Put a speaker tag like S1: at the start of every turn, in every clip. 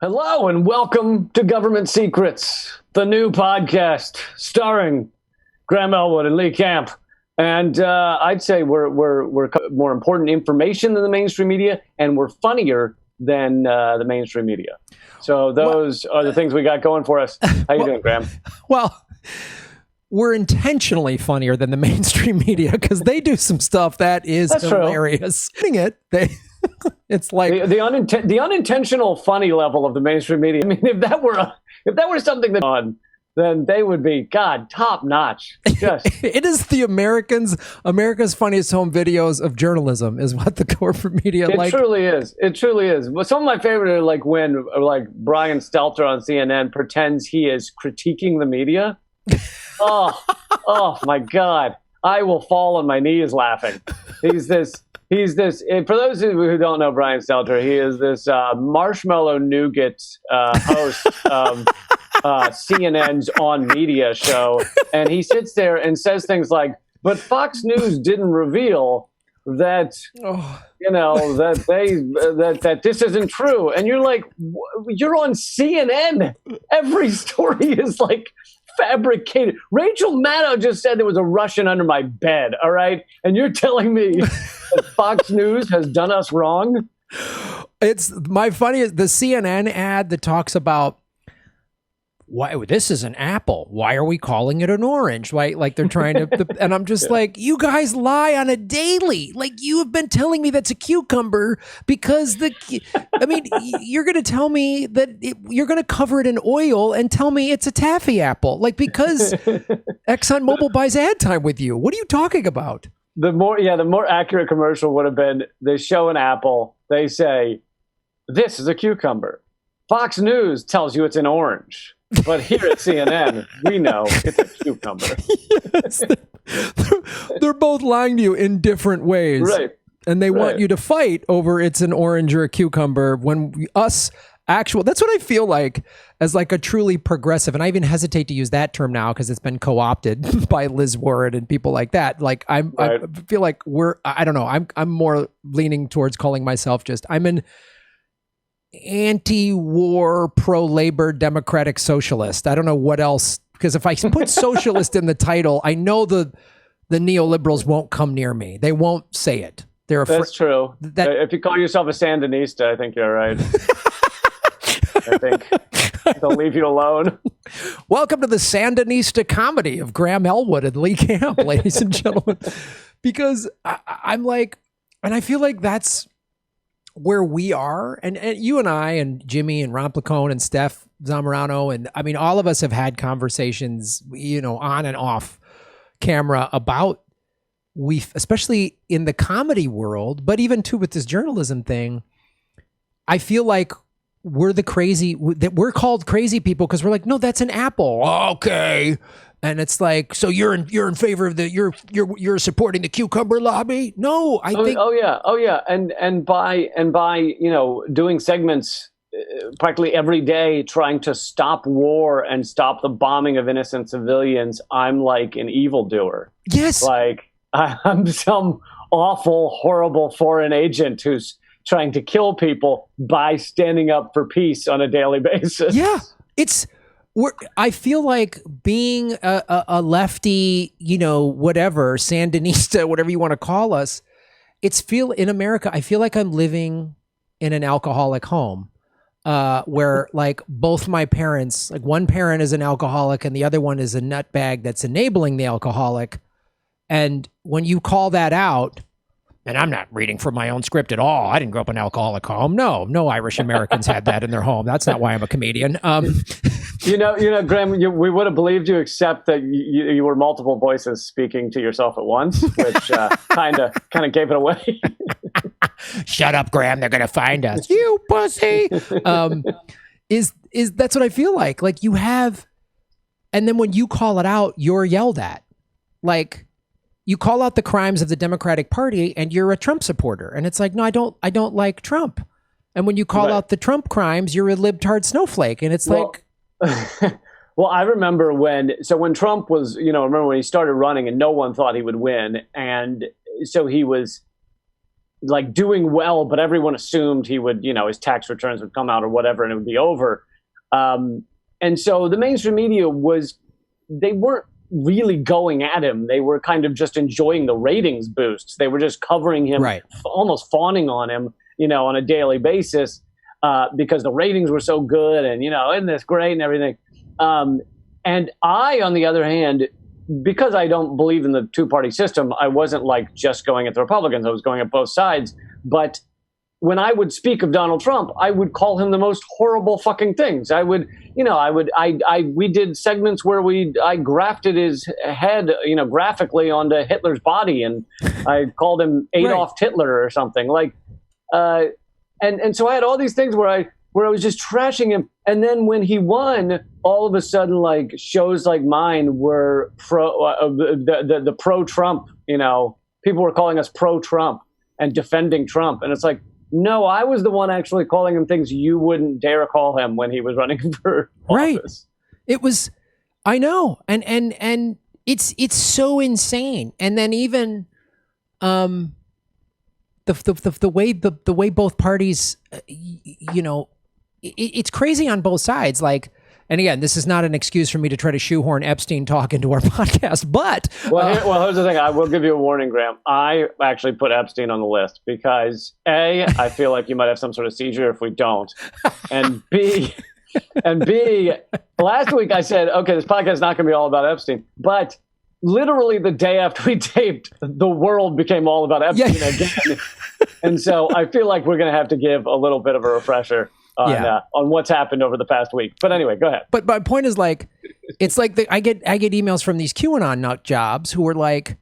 S1: Hello and welcome to Government Secrets, the new podcast starring Graham Elwood and Lee Camp. And I'd say we're more important information than the mainstream media, and we're funnier than the mainstream media. So those are the things we got going for us. How you doing, Graham?
S2: Well, we're intentionally funnier than the mainstream media because they do some stuff that is hilarious. It's like
S1: the unintentional funny level of the mainstream media. I mean, if that were something that on, then they would be top notch. Just
S2: it is the America's funniest home videos of journalism is what the corporate media like.
S1: It truly is. It truly is. Well, some of my favorite are like when Brian Stelter on CNN pretends he is critiquing the media. Oh my God. I will fall on my knees laughing. He's this, for those who don't know Brian Stelter, he is this marshmallow nougat host of CNN's On Media show. And he sits there and says things like, but Fox News didn't reveal that, that this isn't true. And you're like, you're on CNN. Every story is like fabricated. Rachel Maddow just said there was a Russian under my bed, all right? And you're telling me that Fox News has done us wrong?
S2: It's my funniest, the CNN ad that talks about why this is an apple. Why are we calling it an orange? Right? Like they're trying to, and I'm just like, you guys lie on a daily. Like you have been telling me that's a cucumber because you're going to tell me that you're going to cover it in oil and tell me it's a taffy apple. Like because ExxonMobil buys ad time with you. What are you talking about?
S1: The more accurate commercial would have been, they show an apple. They say, this is a cucumber. Fox News tells you it's an orange. But here at CNN, we know it's a cucumber.
S2: Yes, they're both lying to you in different ways.
S1: Right.
S2: And they want you to fight over it's an orange or a cucumber when that's what I feel like as like a truly progressive. And I even hesitate to use that term now because it's been co-opted by Liz Warren and people like that. Like I feel like I don't know. I'm more leaning towards calling myself I'm an anti-war, pro-labor, democratic socialist. I don't know what else, because if I put socialist in the title, I know the neoliberals won't come near me. They won't say it.
S1: That's true. If you call yourself a Sandinista, I think you're right. I think they'll leave you alone.
S2: Welcome to the Sandinista comedy of Graham Elwood and Lee Camp, ladies and gentlemen. Because I'm like, and I feel like that's where we are, and you and I and Jimmy and Ron Placone and Steph Zamorano, and I mean, all of us have had conversations, on and off camera about especially in the comedy world, but even too with this journalism thing, I feel like we're we're called crazy people because we're like, no, that's an apple. Okay. And it's like, so you're in favor of you're supporting the cucumber lobby? No, I think.
S1: Oh yeah, and by doing segments practically every day, trying to stop war and stop the bombing of innocent civilians, I'm like an evildoer.
S2: Yes,
S1: like I'm some awful, horrible foreign agent who's trying to kill people by standing up for peace on a daily basis.
S2: Yeah, I feel like being a lefty, whatever, Sandinista, whatever you want to call us, in America, I feel like I'm living in an alcoholic home where like both my parents, like one parent is an alcoholic and the other one is a nutbag that's enabling the alcoholic. And when you call that out, and I'm not reading from my own script at all. I didn't grow up in an alcoholic home. No Irish Americans had that in their home. That's not why I'm a comedian.
S1: Graham, we would have believed you, except that you were multiple voices speaking to yourself at once, which kind of gave it away.
S2: Shut up, Graham. They're going to find us. You pussy. Is that's what I feel like. Like you have, and then when you call it out, you're yelled at. Like, you call out the crimes of the Democratic Party and you're a Trump supporter. And it's like, no, I don't like Trump. And when you call out the Trump crimes, you're a libtard snowflake. And it's like,
S1: well, I remember when Trump was, remember when he started running and no one thought he would win. And so he was like doing well, but everyone assumed he would, his tax returns would come out or whatever, and it would be over. And so the mainstream media they weren't really going at him. They were kind of just enjoying the ratings boosts. They were just covering him, almost fawning on him, on a daily basis, because the ratings were so good and, isn't this great and everything. And I, on the other hand, because I don't believe in the two-party system, I wasn't like just going at the Republicans. I was going at both sides. But when I would speak of Donald Trump, I would call him the most horrible fucking things. We did segments where I grafted his head, graphically onto Hitler's body, and I called him Adolf Hitler or something like, and so I had all these things where I was just trashing him. And then when he won, all of a sudden, like shows like mine were the pro-Trump, people were calling us pro-Trump and defending Trump. And it's like, no, I was the one actually calling him things you wouldn't dare call him when he was running for office.
S2: It was, I know. And it's so insane. And then even, the way both parties, it's crazy on both sides. Like, and again, this is not an excuse for me to try to shoehorn Epstein talk into our podcast, but
S1: here's the thing. I will give you a warning, Graham. I actually put Epstein on the list because A, I feel like you might have some sort of seizure if we don't, and B, last week I said, okay, this podcast is not going to be all about Epstein, but literally the day after we taped, the world became all about Epstein again. And so I feel like we're going to have to give a little bit of a refresher on what's happened over the past week. But anyway, go ahead.
S2: But my point is, like, it's like I get emails from these QAnon nut jobs who are like,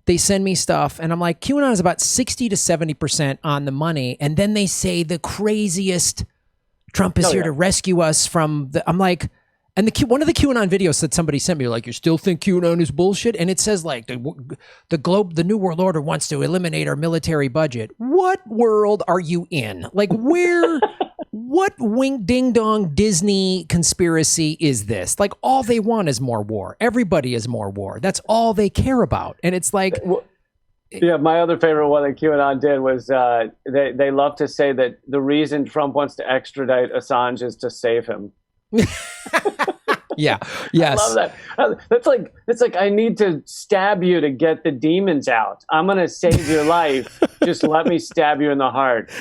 S2: they send me stuff and I'm like, QAnon is about 60 to 70% on the money. And then they say the craziest, Trump is here to rescue us from I'm like, and one of the QAnon videos that somebody sent me, like, you still think QAnon is bullshit? And it says, like, the New World Order wants to eliminate our military budget. What world are you in? Like, what wink ding dong Disney conspiracy is this? Like, all they want is more war. Everybody is more war. That's all they care about. And it's like,
S1: my other favorite one that QAnon did was they love to say that the reason Trump wants to extradite Assange is to save him.
S2: Yes.
S1: I love that. It's like I need to stab you to get the demons out. I'm gonna save your life. Just let me stab you in the heart.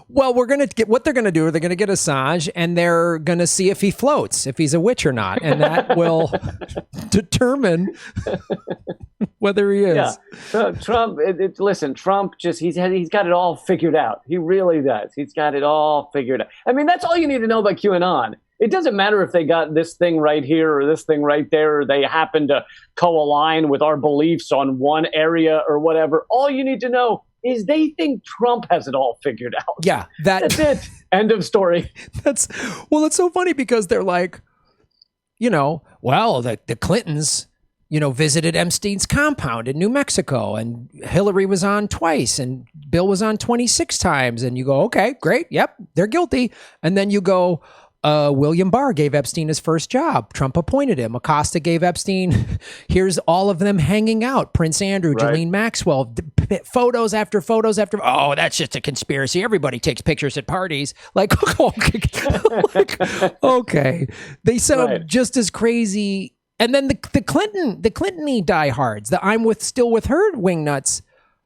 S2: Well, we're gonna get what they're gonna do. They're gonna get Assange, and they're gonna see if he floats, if he's a witch or not, and that will determine whether he is.
S1: Yeah. So Trump. Listen, Trump he's got it all figured out. He really does. He's got it all figured out. I mean, that's all you need to know about QAnon. It doesn't matter if they got this thing right here or this thing right there, or they happen to co-align with our beliefs on one area or whatever. All you need to know is they think Trump has it all figured out.
S2: Yeah,
S1: that's it. End of story.
S2: It's so funny because they're like, the Clintons, visited Epstein's compound in New Mexico, and Hillary was on twice and Bill was on 26 times. And you go, okay, great. Yep, they're guilty. And then you go, William Barr gave Epstein his first job. Trump appointed him. Acosta gave Epstein. Here's all of them hanging out. Prince Andrew, Ghislaine Maxwell, photos after photos after. Oh, that's just a conspiracy. Everybody takes pictures at parties. Like, okay. They sound just as crazy. And then the Clinton-y diehards, the still with her wingnuts,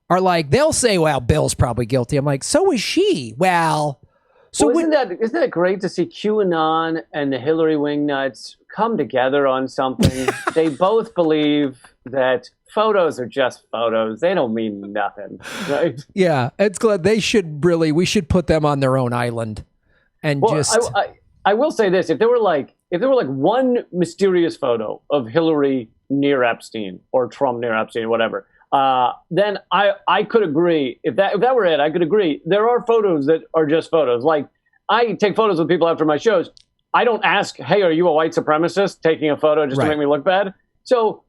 S2: are like, they'll say, well, Bill's probably guilty. I'm like, so is she. Well. So
S1: isn't that great to see QAnon and the Hillary wingnuts come together on something? They both believe that photos are just photos. They don't mean nothing, right?
S2: Yeah, it's glad we should put them on their own island, and
S1: I will say this: if there were like one mysterious photo of Hillary near Epstein or Trump near Epstein or whatever. Then I could agree. If that were it, I could agree. There are photos that are just photos. Like, I take photos with people after my shows. I don't ask, hey, are you a white supremacist taking a photo just to make me look bad? So,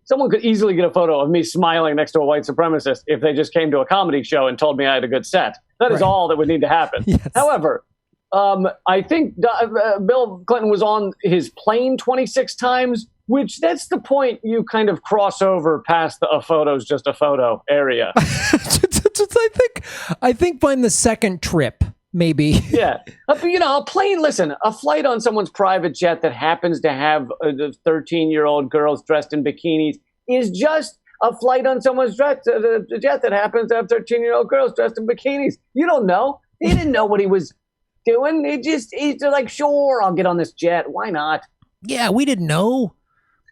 S1: someone could easily get a photo of me smiling next to a white supremacist if they just came to a comedy show and told me I had a good set. That is all that would need to happen.
S2: Yes.
S1: However, I think Bill Clinton was on his plane 26 times, which that's the point you kind of cross over past a photo's just a photo area.
S2: I think by the second trip, maybe.
S1: Yeah. A plane, listen, a flight on someone's private jet that happens to have 13-year-old girls dressed in bikinis is just a flight on someone's jet that happens to have 13-year-old girls dressed in bikinis. You don't know. He didn't know what he was doing. He's like, sure, I'll get on this jet. Why not?
S2: Yeah, we didn't know.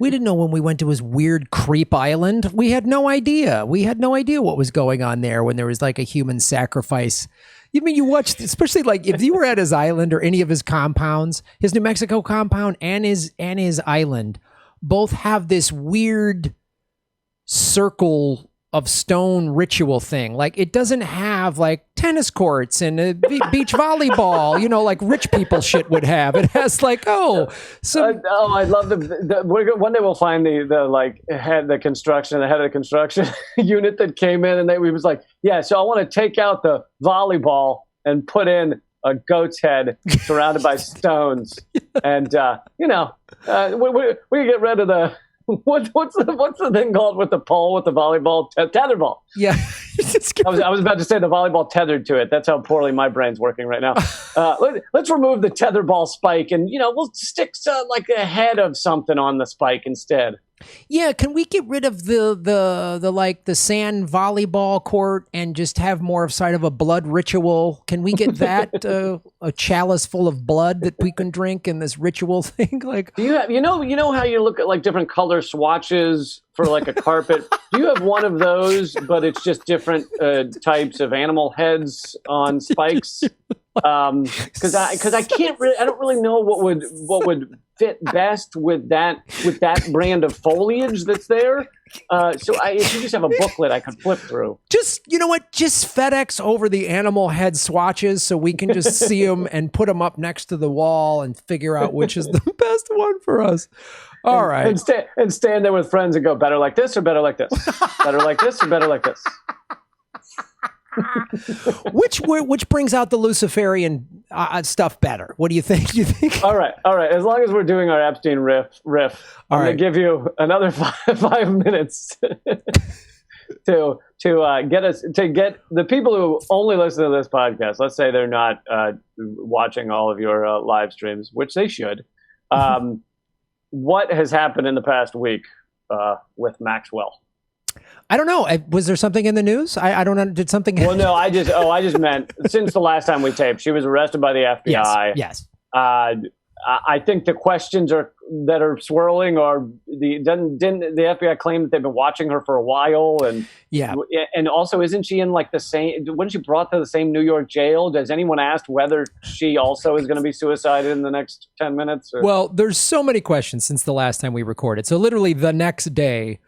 S2: We didn't know when we went to his weird creep island. We had no idea. We had no idea what was going on there when there was like a human sacrifice. You mean you watched, especially like if you were at his island or any of his compounds, his New Mexico compound and his island both have this weird circle of stone ritual thing. Like it doesn't have like tennis courts and a beach volleyball, like rich people shit would have. It has like, I love one day we'll find the head of the construction unit that came in and we was like, yeah, so I want to take out the volleyball and put in a goat's head surrounded by stones. And, we get rid of the, what's the thing called with the pole with the volleyball tetherball? Yeah,
S1: I was about to say the volleyball tethered to it. That's how poorly my brain's working right now. Let's remove the tetherball spike and we'll stick like a head of something on the spike instead.
S2: Yeah, can we get rid of the sand volleyball court and just have more of side of a blood ritual? Can we get that a chalice full of blood that we can drink in this ritual thing? Like,
S1: do you have how you look at like different color swatches for like a carpet? Do you have one of those, but it's just different types of animal heads on spikes? Because I can't really, I don't really know what would fit best with that brand of foliage that's there. If you just have a booklet I could flip through.
S2: Just, you know what? Just FedEx over the animal head swatches so we can just see them and put them up next to the wall and figure out which is the best one for us. All right.
S1: And stand there with friends and go, better like this or better like this? Better like this or better like this?
S2: Which brings out the Luciferian stuff better? What do you think?
S1: All right. As long as we're doing our Epstein riff, I'm going to give you another 5 minutes to get the people who only listen to this podcast. Let's say they're not watching all of your live streams, which they should. What has happened in the past week with Maxwell?
S2: I don't know. Was there something in the news? I don't know. Did something?
S1: Well, no. I just meant since the last time we taped, she was arrested by the FBI.
S2: Yes.
S1: I think the questions that are swirling are didn't the FBI claim that they've been watching her for a while? And
S2: yeah.
S1: And also, isn't she in like the same? Wasn't she brought to the same New York jail? Does anyone ask whether she also is going to be suicided in the next 10 minutes? Or?
S2: Well, there's so many questions since the last time we recorded. So literally the next day,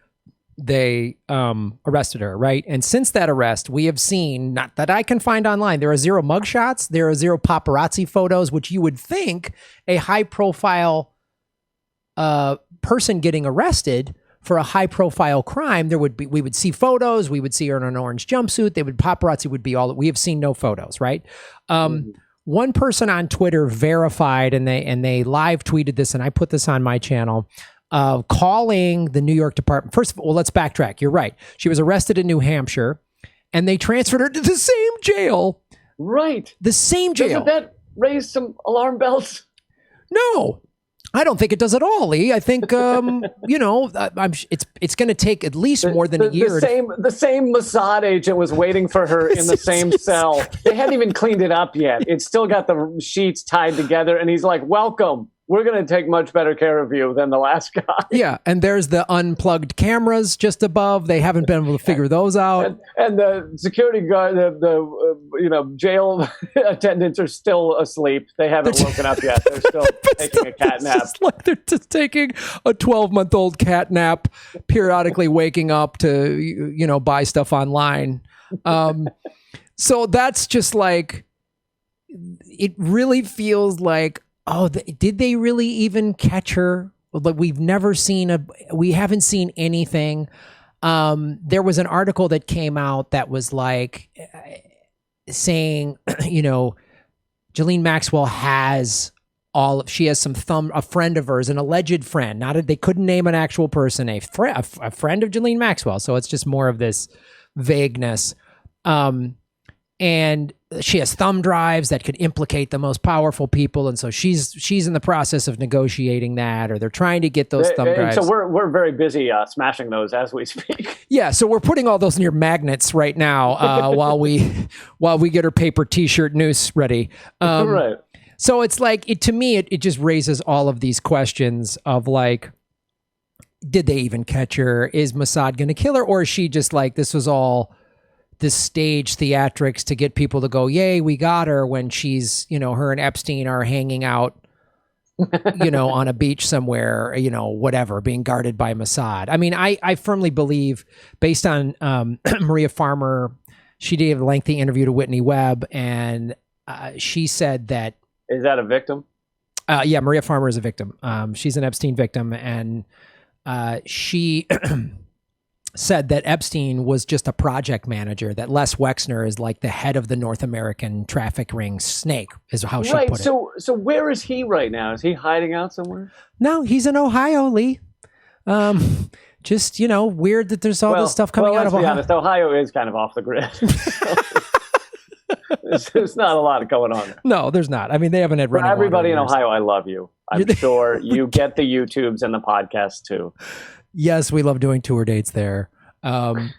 S2: they arrested her, right? And since that arrest, we have seen, not that I can find online, there are 0 mugshots, there are 0 paparazzi photos, which you would think a high-profile person getting arrested for a high-profile crime, we would see photos, we would see her in an orange jumpsuit, paparazzi would be all. We have seen no photos, right? One person on Twitter verified, and they live tweeted this, and I put this on my channel. Calling the New York Department. First of all, let's backtrack. You're right. She was arrested in New Hampshire, and they transferred her to the same jail.
S1: Right.
S2: The same jail.
S1: Doesn't that raise some alarm bells?
S2: No, I don't think it does at all, Lee. I think, it's going to take at least more than a year.
S1: The same Mossad agent was waiting for her in the same cell. They hadn't even cleaned it up yet. It's still got the sheets tied together, and he's like, welcome. We're going to take much better care of you than the last guy.
S2: Yeah, and there's the unplugged cameras just above. They haven't been able to figure those out.
S1: And the security guard, the jail attendants are still asleep. They haven't woken up yet. They're still taking a cat nap.
S2: Just like they're just taking a 12-month-old cat nap, periodically waking up to buy stuff online. So that's just like, it really feels like, oh, did they really even catch her? Like we haven't seen anything. There was an article that came out that was like saying, Ghislaine Maxwell has she has a friend of hers, an alleged friend, they couldn't name an actual person, a friend of Ghislaine Maxwell. So it's just more of this vagueness. And she has thumb drives that could implicate the most powerful people. And so she's in the process of negotiating that, or they're trying to get those thumb drives.
S1: So we're very busy smashing those as we speak.
S2: Yeah. So we're putting all those near magnets right now while we get her paper t-shirt noose ready.
S1: Right.
S2: So it's like, to me, it just raises all of these questions of like, did they even catch her? Is Mossad going to kill her? Or is she just like, this was all this stage theatrics to get people to go, yay, we got her, when she's, her and Epstein are hanging out, on a beach somewhere, whatever, being guarded by Mossad. I mean, I firmly believe, based on Maria Farmer, she did a lengthy interview to Whitney Webb, and she said that...
S1: Is that a victim?
S2: Yeah, Maria Farmer is a victim. She's an Epstein victim, and she said that Epstein was just a project manager, that Les Wexner is like the head of the North American traffic ring snake, is how she put it.
S1: So where is he right now? Is he hiding out somewhere?
S2: No, he's in Ohio, Lee. Just, weird that there's all this stuff coming out of Ohio.
S1: Let's be honest, Ohio is kind of off the grid. There's not a lot going on there.
S2: No, there's not. I mean, they haven't had running water.
S1: Everybody in Ohio, I love you. I'm sure you get the YouTubes and the podcasts too.
S2: Yes, we love doing tour dates there. And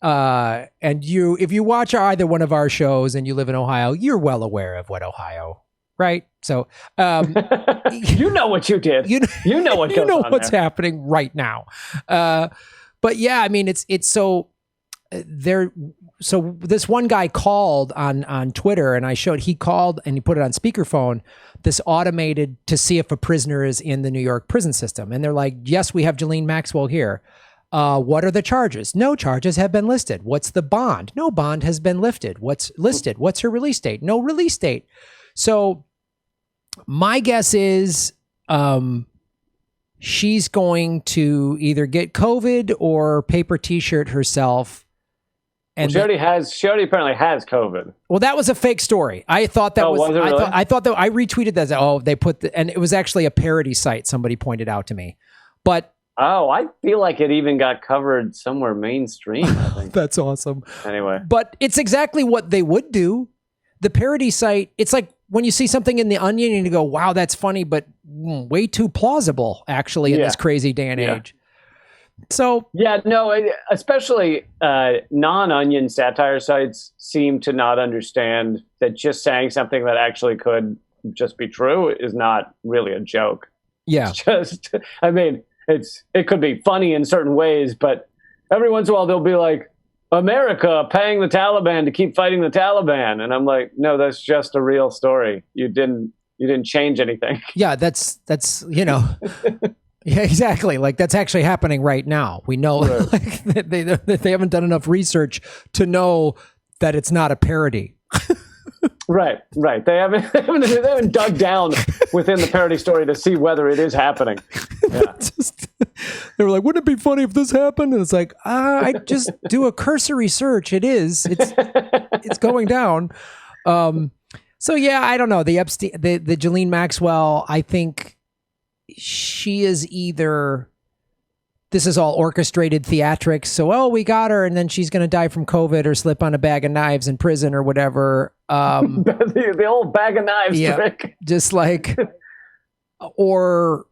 S2: if you watch either one of our shows and you live in Ohio, you're well aware of what Ohio, right? So,
S1: you know what you did. You know what goes on.
S2: You know what's happening right now. But yeah, I mean, it's so there. So this one guy called on Twitter, and he called and he put it on speakerphone, this automated, to see if a prisoner is in the New York prison system. And they're like, yes, we have Ghislaine Maxwell here. What are the charges? No charges have been listed. What's the bond? No bond has been lifted. What's listed? What's her release date? No release date. So my guess is she's going to either get COVID or paper t-shirt herself. And
S1: she already apparently has COVID.
S2: Well, that was a fake story. I thought that was.
S1: Was it really?
S2: I thought that I retweeted that. Oh, they put and it was actually a parody site. Somebody pointed out to me, but
S1: I feel like it even got covered somewhere mainstream. I think.
S2: That's awesome.
S1: Anyway,
S2: but it's exactly what they would do. The parody site. It's like when you see something in The Onion and you go, "Wow, that's funny," but way too plausible, actually, in this crazy day and age. So
S1: yeah, no, especially non-Onion satire sites seem to not understand that just saying something that actually could just be true is not really a joke.
S2: Yeah,
S1: I mean, it could be funny in certain ways, but every once in a while they'll be like, America paying the Taliban to keep fighting the Taliban, and I'm like, no, that's just a real story. You didn't change anything.
S2: Yeah, that's Yeah, exactly. Like that's actually happening right now. We know like, they haven't done enough research to know that it's not a parody.
S1: Right. They haven't dug down within the parody story to see whether it is happening. Yeah.
S2: They were like, wouldn't it be funny if this happened? And it's like, I just do a cursory search. It's going down. So yeah, I don't know. The Epstein, the Ghislaine Maxwell, I think she is either, this is all orchestrated theatrics. So, we got her and then she's going to die from COVID or slip on a bag of knives in prison or whatever.
S1: The old bag of knives trick.
S2: Just like, or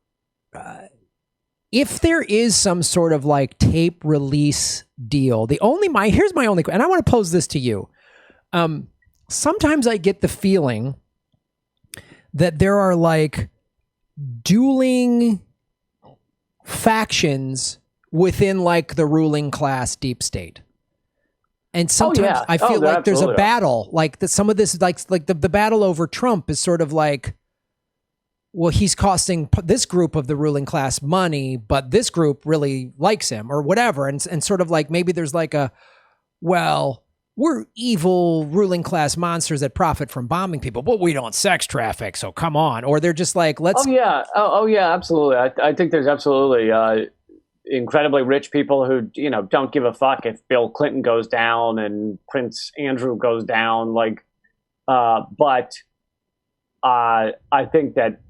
S2: if there is some sort of like tape release deal, here's my only, and I want to pose this to you. Sometimes I get the feeling that there are like dueling factions within like the ruling class deep state. And sometimes I feel like there's a battle, like some of this, like the battle over Trump is sort of like, well, he's costing this group of the ruling class money, but this group really likes him or whatever. And sort of like, maybe there's like we're evil ruling class monsters that profit from bombing people, but we don't sex traffic. So come on. Or they're just like, let's.
S1: Oh yeah, absolutely. I think there's absolutely incredibly rich people who, don't give a fuck if Bill Clinton goes down and Prince Andrew goes down. Like, but I think that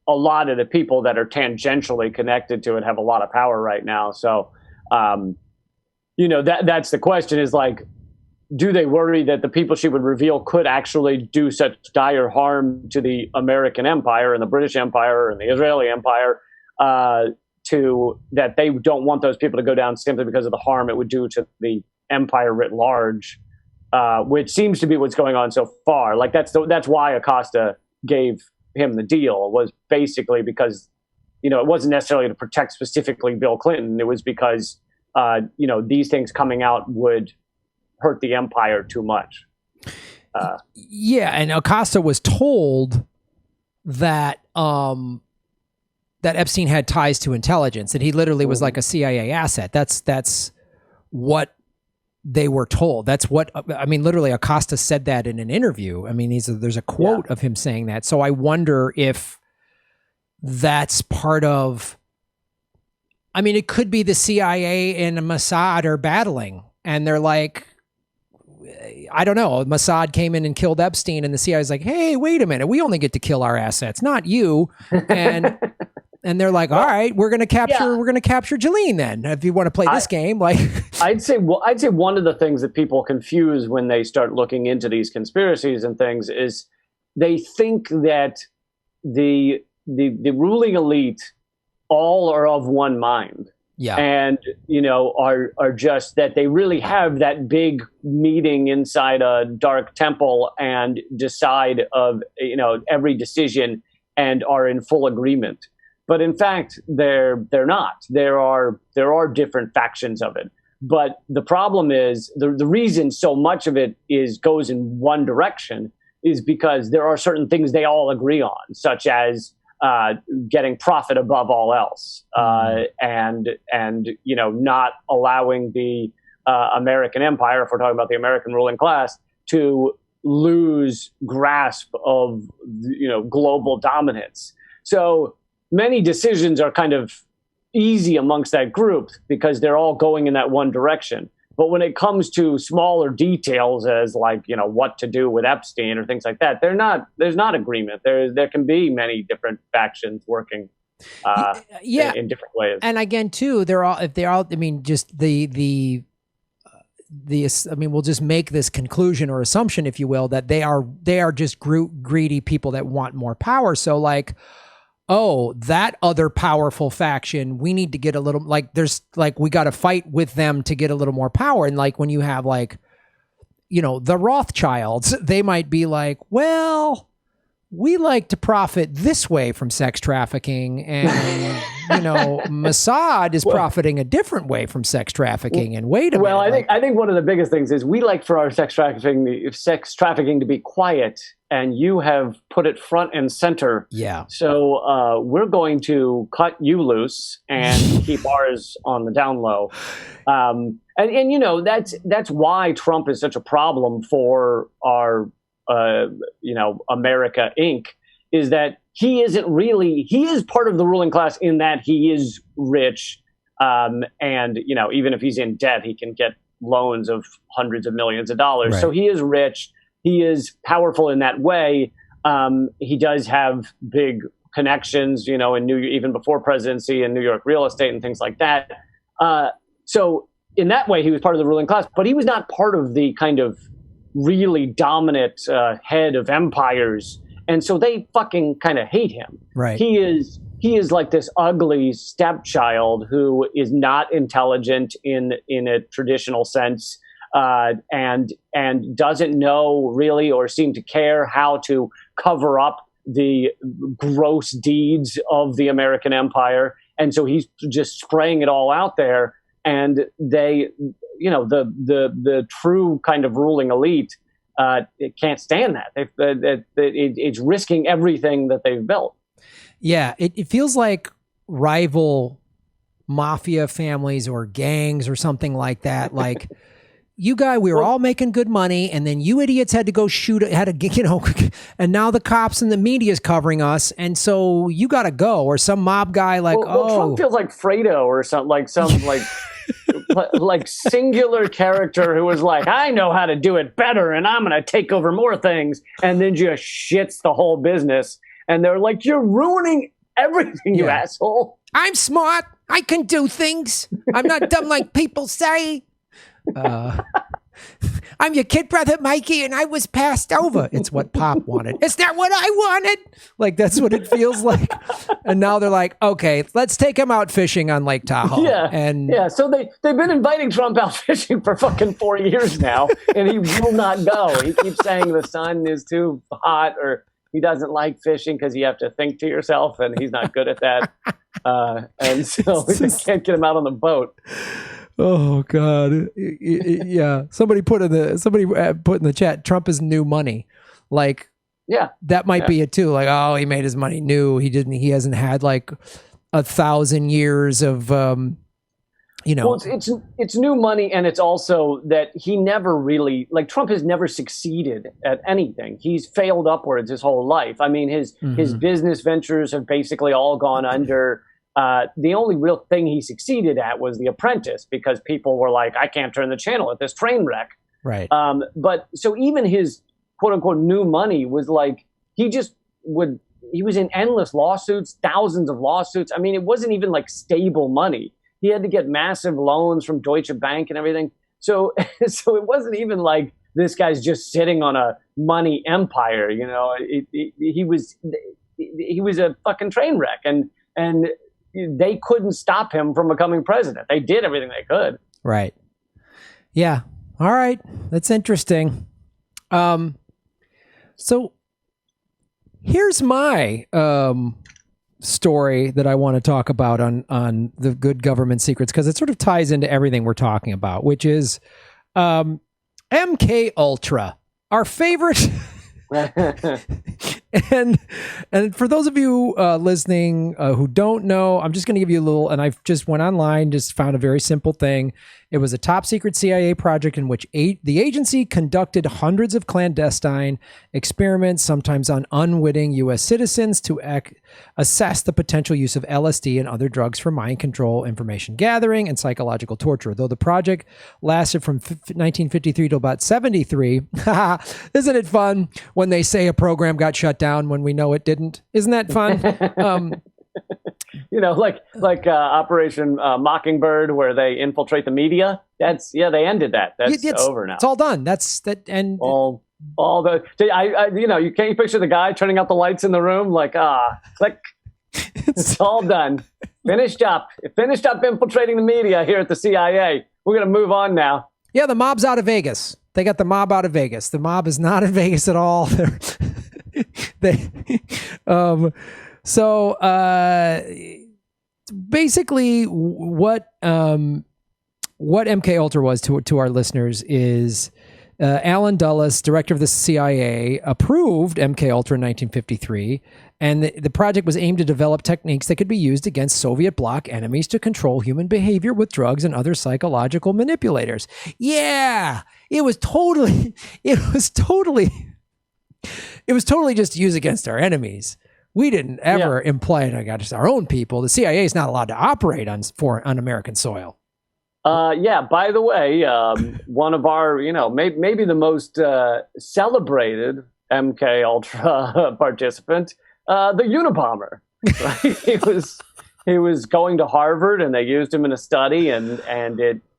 S1: a lot of the people that are tangentially connected to it have a lot of power right now. So, that's the question is like, do they worry that the people she would reveal could actually do such dire harm to the American empire and the British empire and the Israeli empire, to that they don't want those people to go down simply because of the harm it would do to the empire writ large, which seems to be what's going on so far. Like that's why Acosta gave him the deal, was basically because, it wasn't necessarily to protect specifically Bill Clinton. It was because, these things coming out would hurt the empire too much.
S2: Yeah, and Acosta was told that that Epstein had ties to intelligence, and he literally was like a CIA asset. That's what they were told. That's what, I mean, literally Acosta said that in an interview. I mean, there's a quote of him saying that. So I wonder if that's part of, I mean, it could be the CIA and Mossad are battling and they're like, I don't know. Mossad came in and killed Epstein and the CIA is like, hey, wait a minute. We only get to kill our assets, not you. And and they're like, all right, we're going to capture Ghislaine then. If you want to play this game, like
S1: I'd say one of the things that people confuse when they start looking into these conspiracies and things is they think that the ruling elite all are of one mind.
S2: Yeah.
S1: And, are just that they really have that big meeting inside a dark temple and decide of, every decision and are in full agreement. But in fact, they're not. There are different factions of it. But the problem is the reason so much of it goes in one direction is because there are certain things they all agree on, such as getting profit above all else, and not allowing the American empire, if we're talking about the American ruling class, to lose grasp of global dominance. So many decisions are kind of easy amongst that group because they're all going in that one direction. But when it comes to smaller details as like, what to do with Epstein or things like that, there's not agreement. There can be many different factions working in different ways. And again, too, we'll
S2: just make this conclusion or assumption, if you will, that they are just greedy people that want more power. So like, oh, that other powerful faction, we need to get a little, like, there's like, we got to fight with them to get a little more power. And like, when you have like, the Rothschilds, they might be like, well, we like to profit this way from sex trafficking. And, Mossad is profiting a different way from sex trafficking. And wait a minute.
S1: Well, I think one of the biggest things is we like for our sex trafficking to be quiet, and you have put it front and center.
S2: Yeah.
S1: So we're going to cut you loose and keep ours on the down low. And that's why Trump is such a problem for our America Inc. is that he is part of the ruling class in that he is rich. And, even if he's in debt, he can get loans of hundreds of millions of dollars. Right. So he is rich. He is powerful in that way. He does have big connections, in even before presidency in New York real estate and things like that. So in that way, he was part of the ruling class, but he was not part of the kind of really dominant head of empires. And so they fucking kind of hate him.
S2: Right.
S1: He is like this ugly stepchild who is not intelligent in a traditional sense, and doesn't know really or seem to care how to cover up the gross deeds of the American empire. And so he's just spraying it all out there. And they, the true kind of ruling elite, it can't stand that. It's risking everything that they've built.
S2: Yeah, it feels like rival mafia families or gangs or something like that. Like, we were all making good money, and then you idiots had to go and now the cops and the media is covering us, and so you got to go. Or some mob guy like,
S1: Trump feels like Fredo or something, like some like like singular character who was like, I know how to do it better and I'm going to take over more things, and then just shits the whole business. And they're like, you're ruining everything, you asshole.
S2: I'm smart. I can do things. I'm not dumb like people say. I'm your kid brother, Mikey, and I was passed over. It's what Pop wanted. It's not what I wanted. Like, that's what it feels like. And now they're like, okay, let's take him out fishing on Lake Tahoe.
S1: Yeah. So they've been inviting Trump out fishing for fucking 4 years now, and he will not go. He keeps saying the sun is too hot, or he doesn't like fishing because you have to think to yourself, and he's not good at that. And so they can't get him out on the boat.
S2: Oh God, yeah. Somebody put in the chat, Trump is new money. Like, that might be it too. Like, oh, he made his money new. He hasn't had like 1,000 years of,
S1: Well, it's new money, and it's also that he never really, like, Trump has never succeeded at anything. He's failed upwards his whole life. I mean, his business ventures have basically all gone under. The only real thing he succeeded at was The Apprentice, because people were like, I can't turn the channel at this train wreck.
S2: Right.
S1: But so even his quote unquote new money was like, he was in endless lawsuits, thousands of lawsuits. I mean, it wasn't even like stable money. He had to get massive loans from Deutsche Bank and everything. So it wasn't even like this guy's just sitting on a money empire. You know, he was a fucking train wreck, and they couldn't stop him from becoming president. They did everything they could.
S2: Right. Yeah. All right. That's interesting. So here's my story that I want to talk about on the good government secrets, because it sort of ties into everything we're talking about, which is MKUltra, our favorite. and for those of you listening who don't know, I'm just going to give you a little, and I've just went online, just found a very simple thing. It was a top secret CIA project in which the agency conducted hundreds of clandestine experiments, sometimes on unwitting U.S. citizens, to assess the potential use of LSD and other drugs for mind control, information gathering, and psychological torture. Though the project lasted from 1953 to about 73, isn't it fun when they say a program got shut down when we know it didn't? Isn't that fun?
S1: You know, like Operation Mockingbird, where they infiltrate the media. They ended that. That's over now.
S2: It's all done. That's that. And
S1: all the, you can't picture the guy turning out the lights in the room, like, click. It's all done. Finished up infiltrating the media here at the CIA. We're going to move on now.
S2: Yeah, the mob's out of Vegas. They got the mob out of Vegas. The mob is not in Vegas at all. So basically what MKUltra was to our listeners is Alan Dulles, director of the CIA, approved MKUltra in 1953, and the project was aimed to develop techniques that could be used against Soviet bloc enemies to control human behavior with drugs and other psychological manipulators. Yeah, it was totally just used against our enemies. We didn't ever imply it against our own people. The CIA is not allowed to operate on American soil.
S1: By the way, one of our, maybe the most celebrated MKUltra participant, the Unabomber. Right? He was going to Harvard, and they used him in a study, and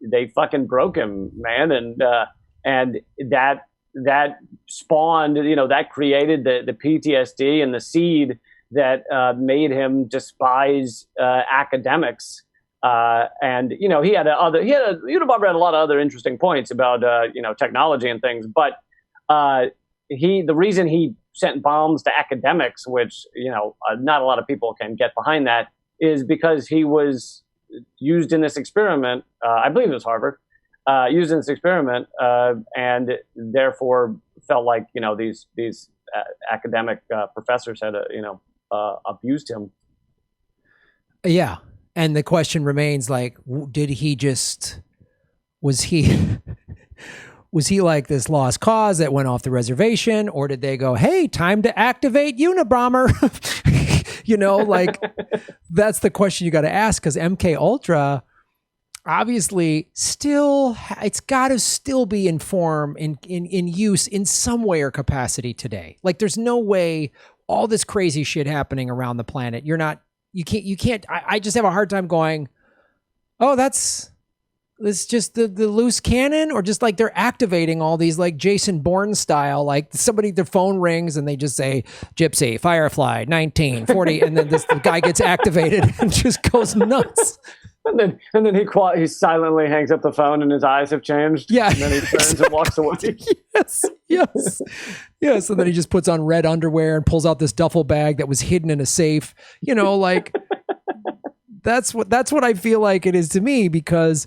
S1: they fucking broke him, man, and that spawned, that created the PTSD and the seed that made him despise academics. Unabomber had a lot of other interesting points about technology and things, but the reason he sent bombs to academics, which not a lot of people can get behind that, is because he was used in this experiment. I believe it was Harvard. Used in this experiment, and therefore felt like these academic professors had abused him.
S2: Yeah, and the question remains: like, was he like this lost cause that went off the reservation, or did they go, "Hey, time to activate Unabomber"? Like that's the question you got to ask, because MKUltra. obviously still, it's got to still be in use in some way or capacity today. Like there's no way all this crazy shit happening around the planet. You can't, I just have a hard time going, oh, it's just the loose cannon, or just like they're activating all these like Jason Bourne style, like their phone rings and they just say Gypsy, Firefly, 1940, and then the guy gets activated and just goes nuts.
S1: And then he silently hangs up the phone and his eyes have changed.
S2: Yeah.
S1: And then he turns and walks away.
S2: Yes. And then he just puts on red underwear and pulls out this duffel bag that was hidden in a safe. Like that's what I feel like it is to me, because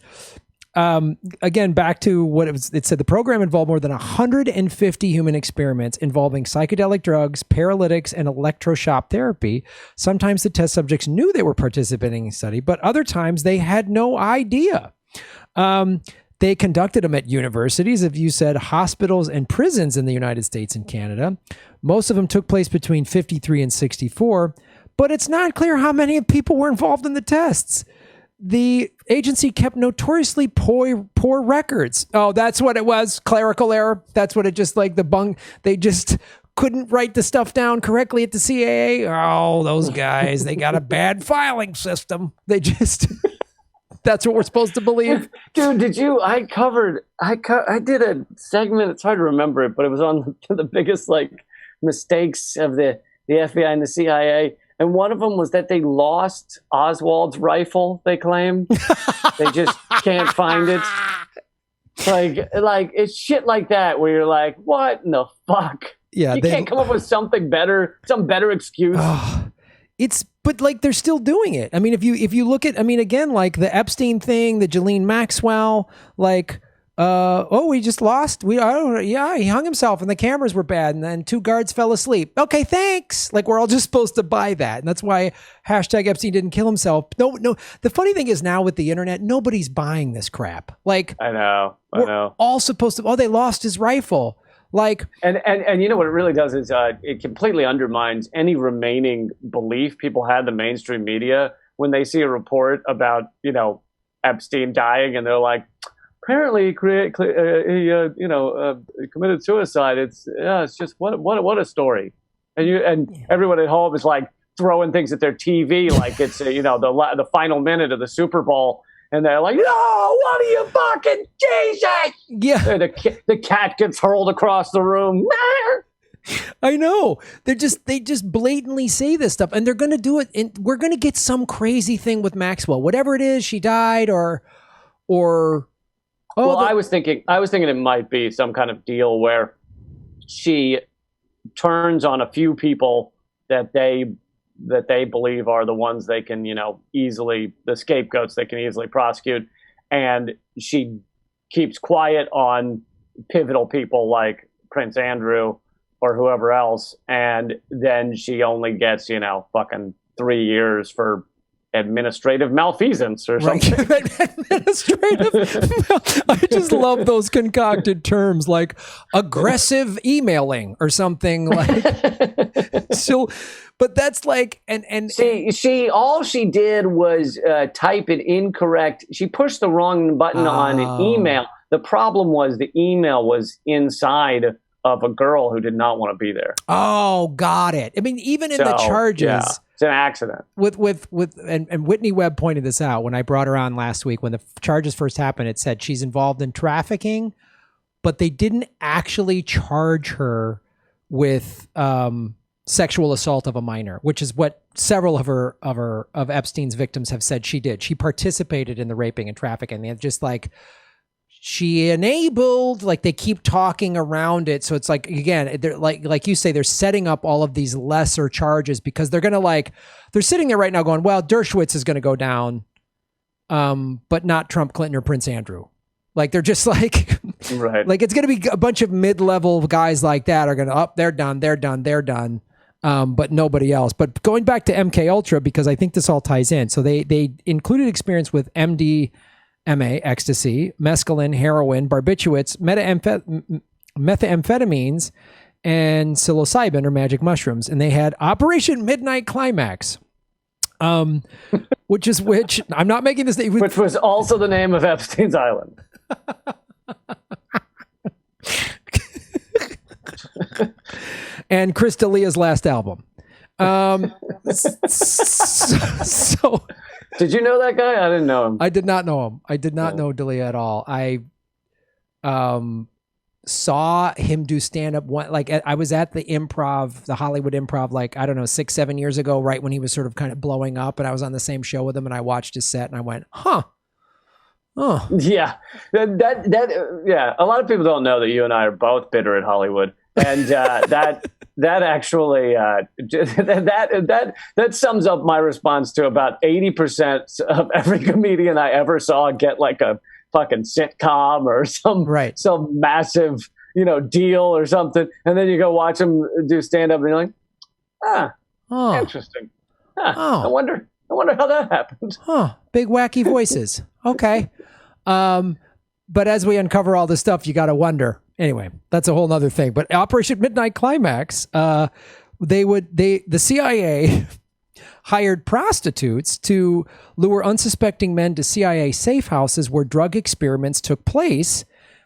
S2: again, back to what it said, the program involved more than 150 human experiments involving psychedelic drugs, paralytics, and electroshock therapy. Sometimes the test subjects knew they were participating in the study, but other times they had no idea. They conducted them at universities, if you said hospitals and prisons in the United States and Canada. Most of them took place between 53 and 64, but it's not clear how many people were involved in the tests. The agency kept notoriously poor records. Oh, that's what it was. Clerical error. That's what it just like they just couldn't write the stuff down correctly at the CAA. Oh, those guys, they got a bad filing system. They just, that's what we're supposed to believe.
S1: Dude, I did a segment. It's hard to remember it, but it was on the biggest like mistakes of the FBI and the CIA. And one of them was that they lost Oswald's rifle, they claim. They just can't find it. Like it's shit like that where you're like, what in the fuck?
S2: Yeah,
S1: you can't come up with something better, some better excuse.
S2: But like they're still doing it. I mean, if you look at, I mean, again, like the Epstein thing, the Ghislaine Maxwell, like, we just lost. He hung himself and the cameras were bad and then 2 guards fell asleep. Okay, thanks. Like we're all just supposed to buy that. And that's why #Epstein didn't kill himself. No. The funny thing is now with the internet, nobody's buying this crap. Like
S1: I know.
S2: We're all supposed to, they lost his rifle. Like,
S1: and you know what it really does is it completely undermines any remaining belief people had in the mainstream media when they see a report about, Epstein dying and they're like, apparently he committed suicide. It's just what a story. And everyone at home is like throwing things at their TV like it's the final minute of the Super Bowl, and they're like, no, what are you fucking Jesus?
S2: Yeah,
S1: the cat gets hurled across the room.
S2: I know. They just blatantly say this stuff, and they're going to do it. And we're going to get some crazy thing with Maxwell, whatever it is. She died, or.
S1: Well, I was thinking it might be some kind of deal where she turns on a few people that they believe are the ones they can, easily, the scapegoats they can easily prosecute. And she keeps quiet on pivotal people like Prince Andrew or whoever else. And then she only gets, fucking 3 years for administrative malfeasance or something.
S2: I just love those concocted terms like aggressive emailing or something like. So, but that's like, and
S1: she all she did was type an incorrect. She pushed the wrong button on an email. The problem was the email was inside of a girl who did not want to be there.
S2: Oh, got it. I mean, even in the charges.
S1: Yeah. It's an accident.
S2: And Whitney Webb pointed this out when I brought her on last week. When the charges first happened, it said she's involved in trafficking, but they didn't actually charge her with sexual assault of a minor, which is what several of Epstein's victims have said she did. She participated in the raping and trafficking. They're just like, she enabled, like they keep talking around it. So it's like, again, they're like you say, they're setting up all of these lesser charges because they're going to they're sitting there right now going, well, Dershowitz is going to go down, but not Trump, Clinton, or Prince Andrew. Like, they're just like,
S1: right.
S2: Like it's going to be a bunch of mid-level guys like that are going to, they're done. But nobody else. But going back to MKUltra, because I think this all ties in. So they included experience with MDMA, ecstasy, mescaline, heroin, barbiturates, methamphetamines, and psilocybin or magic mushrooms. And they had Operation Midnight Climax. Which I'm not making this name.
S1: Which was also the name of Epstein's Island.
S2: And Chris D'Elia's last album. So
S1: did you know that guy? I didn't know him.
S2: I did not know him. I did not know D'Elia at all. I saw him do stand-up I was at the Improv, the Hollywood Improv, like, I don't know, 6-7 years ago, right when he was sort of kind of blowing up, and I was on the same show with him, and I watched his set and I went, huh. Oh. Yeah.
S1: Yeah. A lot of people don't know that you and I are both bitter at Hollywood. And that actually that sums up my response to about 80% of every comedian I ever saw get like a fucking sitcom or some massive, deal or something. And then you go watch them do stand up and you're like, interesting. I wonder how that happened.
S2: Big wacky voices. Okay. But as we uncover all this stuff, you got to wonder. Anyway, that's a whole nother thing. But Operation Midnight Climax, the CIA hired prostitutes to lure unsuspecting men to CIA safe houses where drug experiments took place.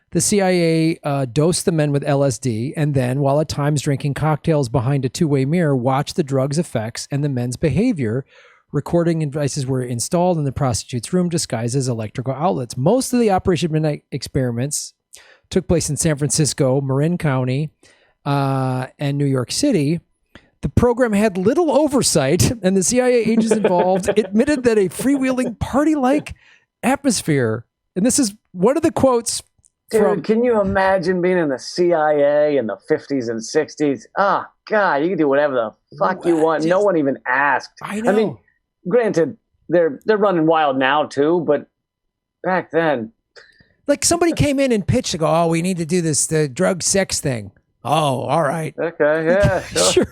S2: The CIA dosed the men with LSD, and then, while at times drinking cocktails behind a two-way mirror, watched the drug's effects and the men's behavior. Recording devices were installed in the prostitute's room disguised as electrical outlets. Most of the Operation Midnight experiments took place in San Francisco, Marin County, and New York City. The program had little oversight, and the CIA agents involved admitted that a freewheeling party-like atmosphere, and this is one of the quotes.
S1: Dude, can you imagine being in the CIA in the 50s and 60s? Oh, God, you can do whatever the fuck you want. No one even asked.
S2: I know.
S1: I mean, granted, they're running wild now too, but back then,
S2: like, somebody came in and pitched to go, we need to do the drug sex thing. Oh, all right.
S1: Okay, yeah,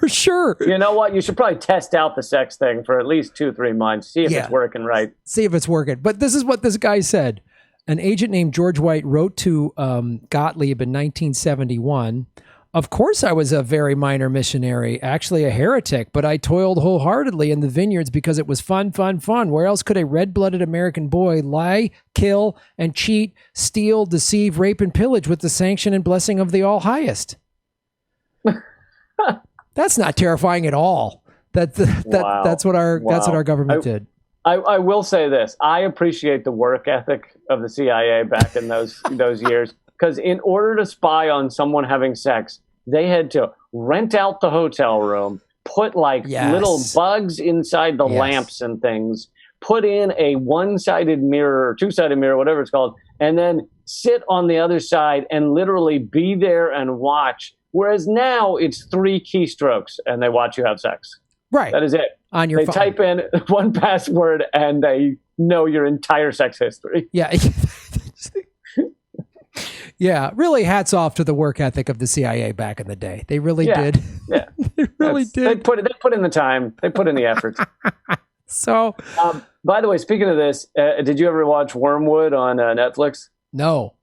S2: sure.
S1: You know what? You should probably test out the sex thing for at least 2-3 months. See if it's working right.
S2: See if it's working. But this is what this guy said. An agent named George White wrote to Gottlieb in 1971. Of course, I was a very minor missionary, actually a heretic, but I toiled wholeheartedly in the vineyards because it was fun. Where else could a red-blooded American boy lie, kill, and cheat, steal, deceive, rape, and pillage with the sanction and blessing of the All-Highest? That's not terrifying at all. That's what our government did.
S1: I will say this. I appreciate the work ethic of the CIA back in those years. Because in order to spy on someone having sex, they had to rent out the hotel room, put little bugs inside the lamps and things, put in a one-sided mirror or two-sided mirror, whatever it's called, and then sit on the other side and literally be there and watch. Whereas now it's 3 keystrokes and they watch you have sex.
S2: Right.
S1: That is it.
S2: On your phone.
S1: They type in one password and they know your entire sex history.
S2: Yeah. Yeah, really hats off to the work ethic of the CIA back in the day. They really did.
S1: Yeah.
S2: They really did.
S1: They put in the time. They put in the effort.
S2: So,
S1: by the way, speaking of this, did you ever watch Wormwood on Netflix?
S2: No.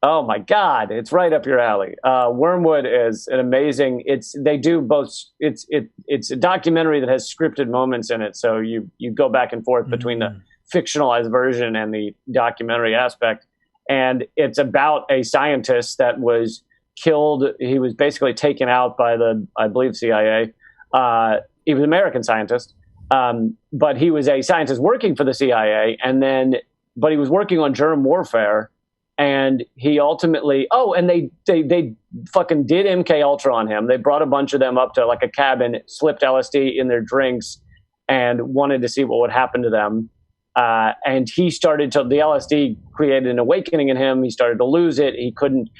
S1: Oh my God, it's right up your alley. Wormwood is an amazing. They do both. It's a documentary that has scripted moments in it, so you go back and forth between the fictionalized version and the documentary aspect. And it's about a scientist that was killed. He was basically taken out by I believe, CIA. He was an American scientist, but he was a scientist working for the CIA. But he was working on germ warfare. And he ultimately, and they fucking did MKUltra on him. They brought a bunch of them up to like a cabin, slipped LSD in their drinks, and wanted to see what would happen to them. And the LSD created an awakening in him. He started to lose it. He couldn't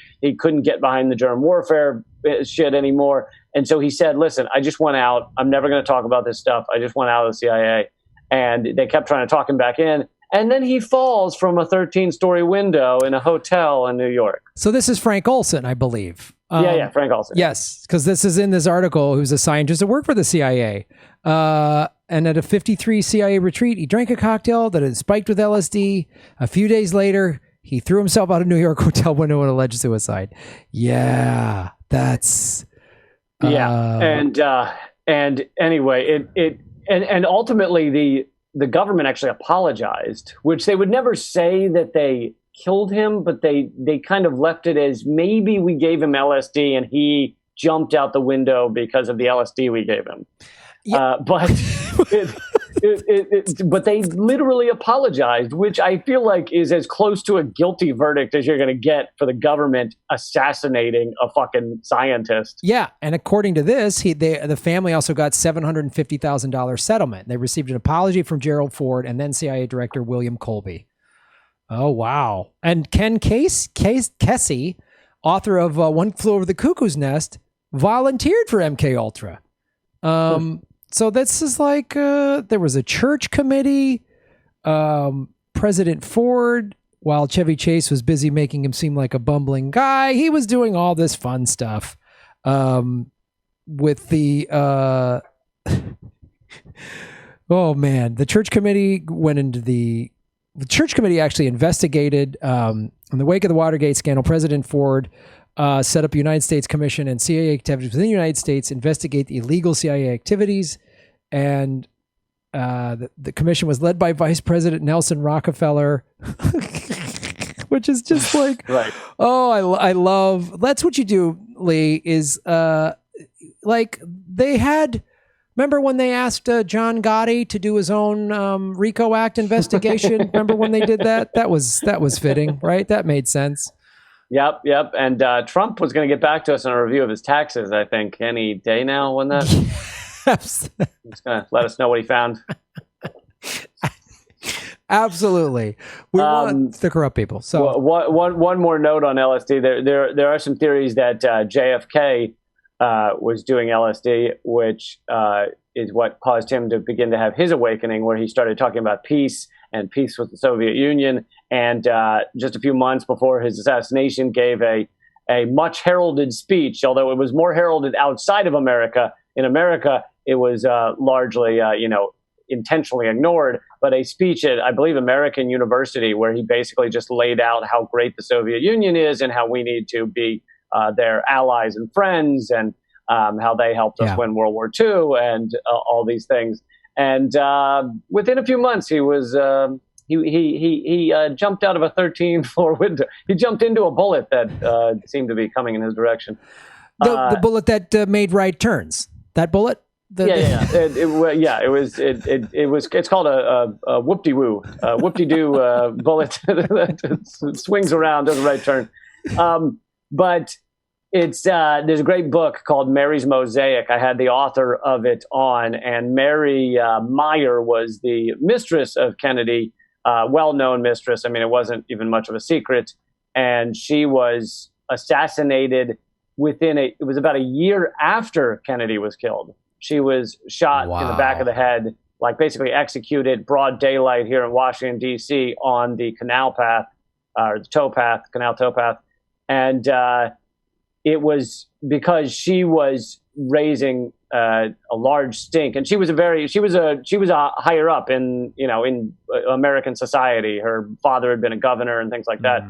S1: get behind the germ warfare shit anymore. And so he said, listen, I just want out. I'm never going to talk about this stuff. I just want out of the CIA. And they kept trying to talk him back in. And then he falls from a 13-story window in a hotel in New York.
S2: So this is Frank Olson, I believe.
S1: Frank Olson.
S2: Yes, because this is in this article, who's a scientist that worked for the CIA. And at a 53 CIA retreat, he drank a cocktail that had spiked with LSD. A few days later, he threw himself out of New York hotel window in alleged suicide. Yeah, that's...
S1: And anyway, and ultimately the government actually apologized, which they would never say that they killed him, but they kind of left it as maybe we gave him LSD and he jumped out the window because of the LSD we gave him. Yeah. But but they literally apologized, which I feel like is as close to a guilty verdict as you're going to get for the government assassinating a fucking scientist.
S2: Yeah, and according to this, the family also got $750,000 settlement. They received an apology from Gerald Ford and then CIA Director William Colby. Oh, wow. And Ken Kesey, author of One Flew Over the Cuckoo's Nest, volunteered for MKUltra. So this is like, there was a church committee, President Ford, while Chevy Chase was busy making him seem like a bumbling guy, he was doing all this fun stuff with the, oh man, the church committee went into the church committee actually investigated, in the wake of the Watergate scandal, President Ford set up a United States Commission and CIA activities within the United States, investigate the illegal CIA activities. And the commission was led by Vice President Nelson Rockefeller, which is just like, right. Oh, I love, that's what you do, Lee, is like they had, remember when they asked John Gotti to do his own RICO Act investigation? Remember when they did that? That was fitting, right? That made sense.
S1: Yep. And Trump was going to get back to us on a review of his taxes, I think, any day now, wasn't that? He's going to let us know what he found.
S2: Absolutely. We want to corrupt people. So
S1: one more note on LSD. There are some theories that JFK was doing LSD, which is what caused him to begin to have his awakening, where he started talking about peace and peace with the Soviet Union. And just a few months before his assassination, gave a much heralded speech, although it was more heralded outside of America. In America, it was largely, intentionally ignored, but a speech at, I believe, American University, where he basically just laid out how great the Soviet Union is and how we need to be their allies and friends, and how they helped us win World War II, and all these things. And within a few months, he was he jumped out of a 13th floor window. He jumped into a bullet that seemed to be coming in his direction.
S2: The bullet that made right turns. That bullet.
S1: It was. It's called a whoop-de-woo, whoop-de-doo bullet that swings around, does a right turn. But it's there's a great book called Mary's Mosaic. I had the author of it on, and Mary Meyer was the mistress of Kennedy, well-known mistress. I mean, it wasn't even much of a secret, and she was assassinated it was about a year after Kennedy was killed. She was shot in the back of the head, like basically executed broad daylight here in Washington, D.C. on the canal path, or the canal towpath. And it was because she was raising a large stink. And she was a higher up in American society. Her father had been a governor and things like that.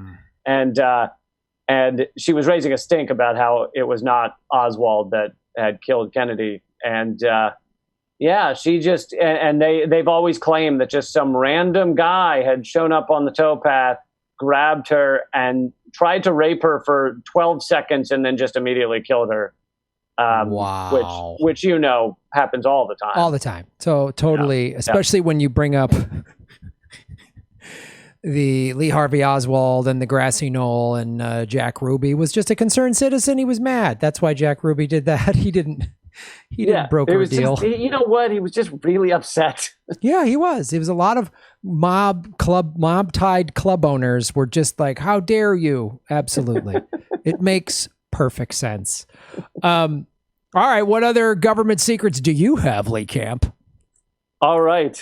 S1: And she was raising a stink about how it was not Oswald that had killed Kennedy. And she just, and they've always claimed that just some random guy had shown up on the towpath, grabbed her, and tried to rape her for 12 seconds, and then just immediately killed her. Which happens all the time.
S2: All the time. So totally, especially when you bring up the Lee Harvey Oswald and the grassy knoll, and Jack Ruby was just a concerned citizen. He was mad. That's why Jack Ruby did that. He didn't broker a deal.
S1: You know what? He was just really upset.
S2: Yeah, he was. It was a lot of mob-tied club owners were just like, how dare you? Absolutely. It makes perfect sense. All right. What other government secrets do you have, Lee Camp?
S1: All right.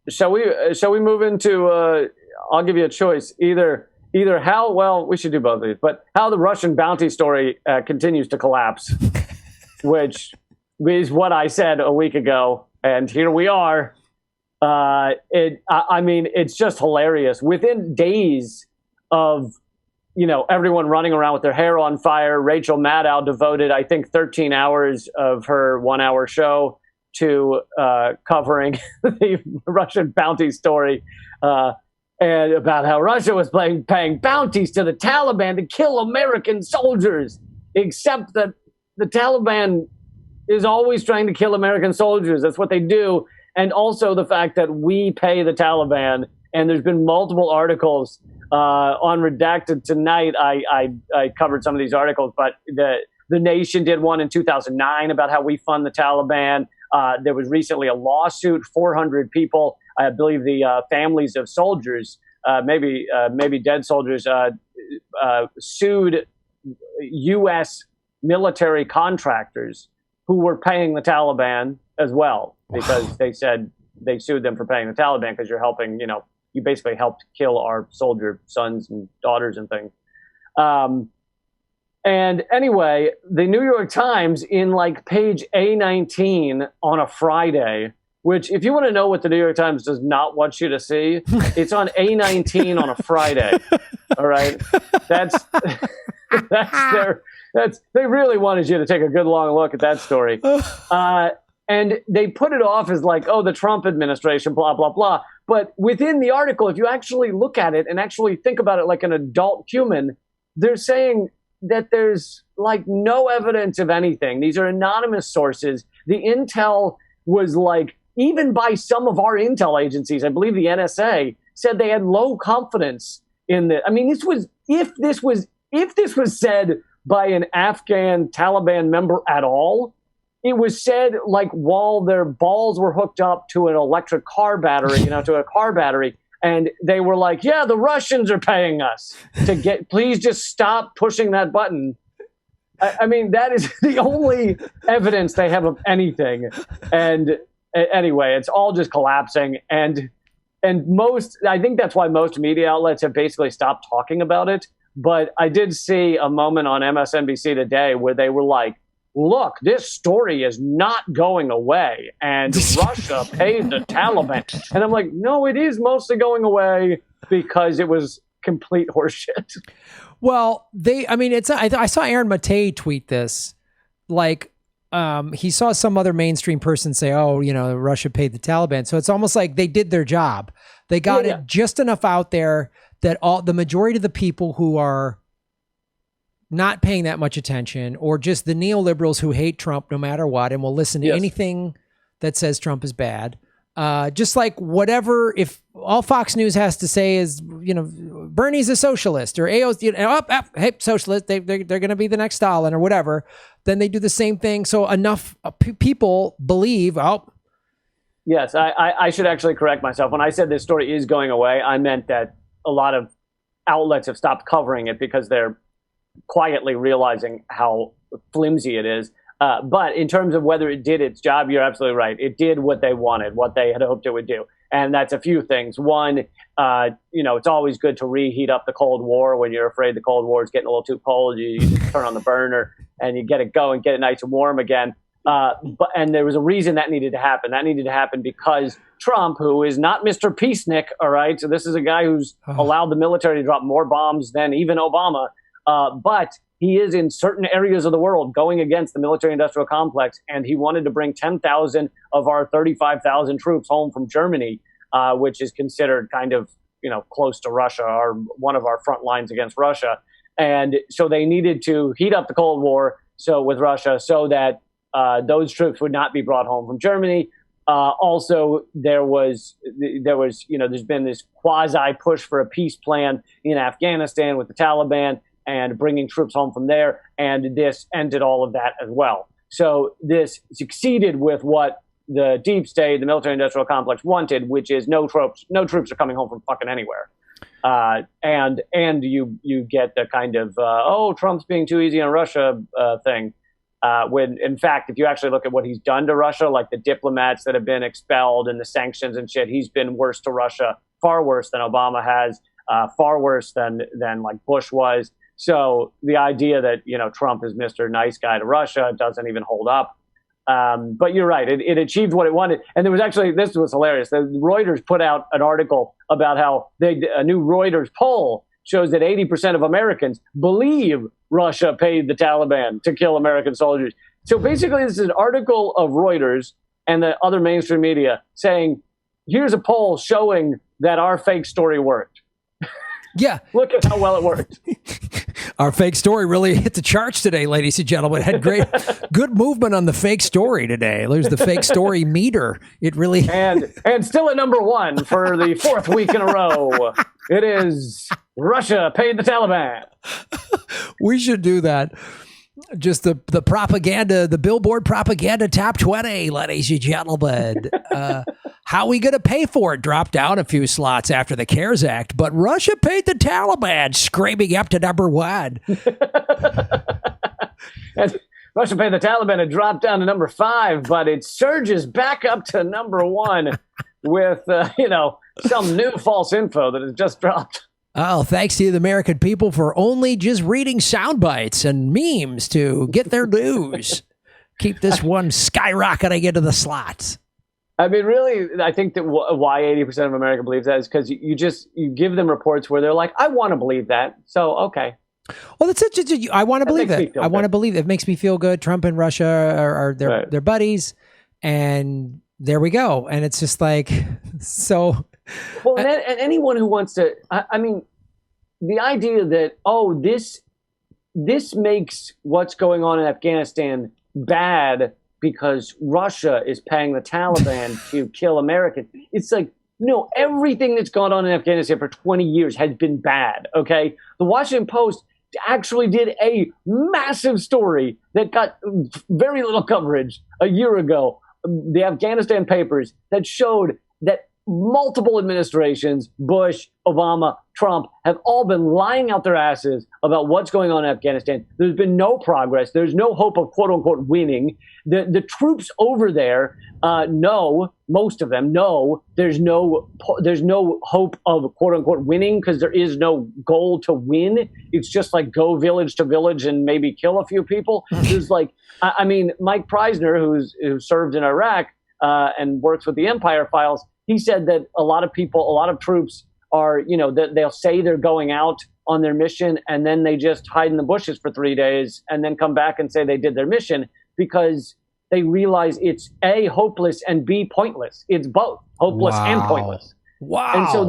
S1: Shall we move into, I'll give you a choice. Either how, well, we should do both of these, but how the Russian bounty story continues to collapse, which is what I said a week ago. And here we are. It's just hilarious. Within days of, everyone running around with their hair on fire, Rachel Maddow devoted, I think, 13 hours of her 1-hour show to covering the Russian bounty story and about how Russia was paying bounties to the Taliban to kill American soldiers, except that the Taliban is always trying to kill American soldiers. That's what they do. And also the fact that we pay the Taliban. And there's been multiple articles on Redacted tonight. I covered some of these articles, but the Nation did one in 2009 about how we fund the Taliban. There was recently a lawsuit, 400 people, I believe the families of soldiers, maybe dead soldiers, sued U.S. military contractors who were paying the Taliban as well, because they said they sued them for paying the Taliban because you're helping, you basically helped kill our soldier sons and daughters and things. And anyway, the New York Times in like page A19 on a Friday, which if you want to know what the New York Times does not want you to see, it's on A19 on a Friday. All right. They really wanted you to take a good long look at that story. And they put it off as like, oh, the Trump administration, blah, blah, blah. But within the article, if you actually look at it and actually think about it like an adult human, they're saying that there's like no evidence of anything. These are anonymous sources. The intel was like, even by some of our intel agencies, I believe the NSA, said they had low confidence in the. I mean, if this was said by an Afghan Taliban member at all, it was said like while their balls were hooked up to an electric car battery, to a car battery, and they were like, yeah, the Russians are paying us to please just stop pushing that button. I mean, that is the only evidence they have of anything. And anyway, it's all just collapsing. And I think that's why most media outlets have basically stopped talking about it. But I did see a moment on MSNBC today where they were like, look, this story is not going away, and Russia paid the Taliban. And I'm like, no, it is mostly going away because it was complete horseshit.
S2: Well, I saw Aaron Matei tweet this, like, he saw some other mainstream person say, oh, Russia paid the Taliban. So it's almost like they did their job. They got it just enough out there that the majority of the people who are not paying that much attention, or just the neoliberals who hate Trump no matter what and will listen to anything that says Trump is bad. Just like whatever, if all Fox News has to say is, Bernie's a socialist, or AO's, hey, socialist, they're going to be the next Stalin or whatever, then they do the same thing. So enough people believe,
S1: Yes, I should actually correct myself. When I said this story is going away, I meant that a lot of outlets have stopped covering it because they're quietly realizing how flimsy it is. But in terms of whether it did its job, you're absolutely right. It did what they wanted, what they had hoped it would do. And that's a few things. One, it's always good to reheat up the Cold War when you're afraid the Cold War is getting a little too cold. You just turn on the burner and you get it going, get it nice and warm again. And there was a reason that needed to happen. That needed to happen because Trump, who is not Mr. Peacenik, all right? So this is a guy who's allowed the military to drop more bombs than even Obama. But he is in certain areas of the world going against the military-industrial complex, and he wanted to bring 10,000 of our 35,000 troops home from Germany, which is considered kind of, close to Russia, or one of our front lines against Russia. And so they needed to heat up the Cold War with Russia so that those troops would not be brought home from Germany. Also, there's been this quasi push for a peace plan in Afghanistan with the Taliban, and bringing troops home from there, and this ended all of that as well. So this succeeded with what the deep state, the military-industrial complex wanted, which is no troops are coming home from fucking anywhere. And you get the kind of Trump's being too easy on Russia thing. When in fact, if you actually look at what he's done to Russia, like the diplomats that have been expelled and the sanctions and shit, he's been worse to Russia, far worse than Obama has, far worse than like Bush was. So the idea that, Trump is Mr. Nice Guy to Russia doesn't even hold up. But you're right. It achieved what it wanted. And there was actually, this was hilarious. The Reuters put out an article about how a new Reuters poll shows that 80% of Americans believe Russia paid the Taliban to kill American soldiers. So basically, this is an article of Reuters and the other mainstream media saying, here's a poll showing that our fake story worked.
S2: Yeah.
S1: Look at how well it worked.
S2: Our fake story really hit the charts today, ladies and gentlemen. Had good movement on the fake story today. There's the fake story meter. It really
S1: and still at number one for the fourth week in a row. It is Russia paid the Taliban.
S2: We should do that. Just the propaganda, the Billboard propaganda top 20, ladies and gentlemen. How are we going to pay for it? Drop down a few slots after the CARES Act, but Russia paid the Taliban, screaming up to number one.
S1: And Russia paid the Taliban. It dropped down to number 5, but it surges back up to number 1 with, some new false info that has just dropped.
S2: Oh, thanks to the American people for only just reading sound bites and memes to get their news. Keep this one skyrocketing into the slots.
S1: I mean, really, I think that why 80% of America believes that is because you give them reports where they're like, I want to believe that. So, okay.
S2: Well, that's it. I want to believe that. I want to believe it. It makes me feel good. Trump and Russia are their buddies. And there we go. And it's just like, so.
S1: Well, and anyone who wants to, I mean, the idea that, this makes what's going on in Afghanistan bad because Russia is paying the Taliban to kill Americans. It's like, no, everything that's gone on in Afghanistan for 20 years has been bad, okay? The Washington Post actually did a massive story that got very little coverage a year ago, the Afghanistan papers, that showed that multiple administrations, Bush, Obama, Trump, have all been lying out their asses about what's going on in Afghanistan. There's been no progress. There's no hope of quote unquote winning. The troops over there know, most of them know, there's no hope of quote unquote winning because there is no goal to win. It's just like go village to village and maybe kill a few people. There's like, I mean, Mike Preisner, who served in Iraq and works with the Empire Files, he said that a lot of troops are, they'll say they're going out on their mission and then they just hide in the bushes for 3 days and then come back and say they did their mission because they realize it's A, hopeless, and B, pointless. It's both hopeless and pointless.
S2: Wow.
S1: And so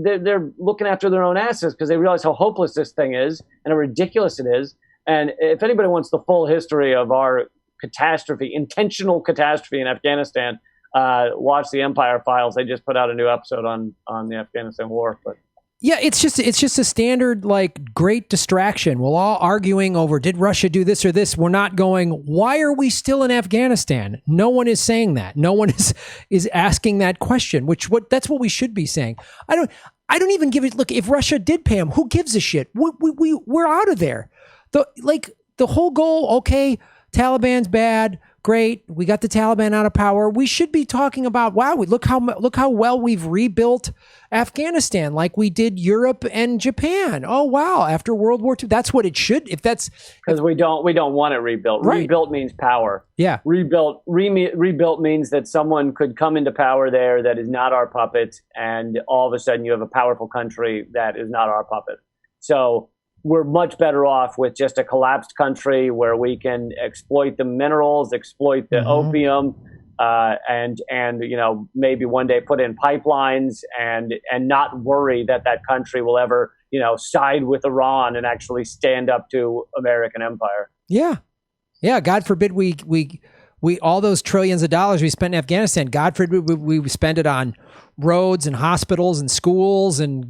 S1: they're looking after their own asses because they realize how hopeless this thing is and how ridiculous it is. And if anybody wants the full history of our intentional catastrophe in Afghanistan, watch the Empire Files. They just put out a new episode on the Afghanistan war. But
S2: yeah, it's just a standard like great distraction. We're all arguing over did Russia do this or this. We're not going, why are we still in Afghanistan? No one is saying that. No one is asking that question. That's what we should be saying. I don't even give it. Look, if Russia did pay him, who gives a shit? We're out of there. The whole goal. Okay, Taliban's bad. Great, we got the Taliban out of power. We should be talking about, wow, look how well we've rebuilt Afghanistan, like we did Europe and Japan. Oh wow, after World War II, that's what it should. Because
S1: we don't want it rebuilt. Right. Rebuilt means power.
S2: Yeah.
S1: Rebuilt means that someone could come into power there that is not our puppet, and all of a sudden you have a powerful country that is not our puppet. So we're much better off with just a collapsed country where we can exploit the minerals, exploit the opium, and maybe one day put in pipelines and not worry that country will ever side with Iran and actually stand up to American empire.
S2: Yeah. God forbid we all those trillions of dollars we spent in Afghanistan. God forbid we spend it on roads and hospitals and schools and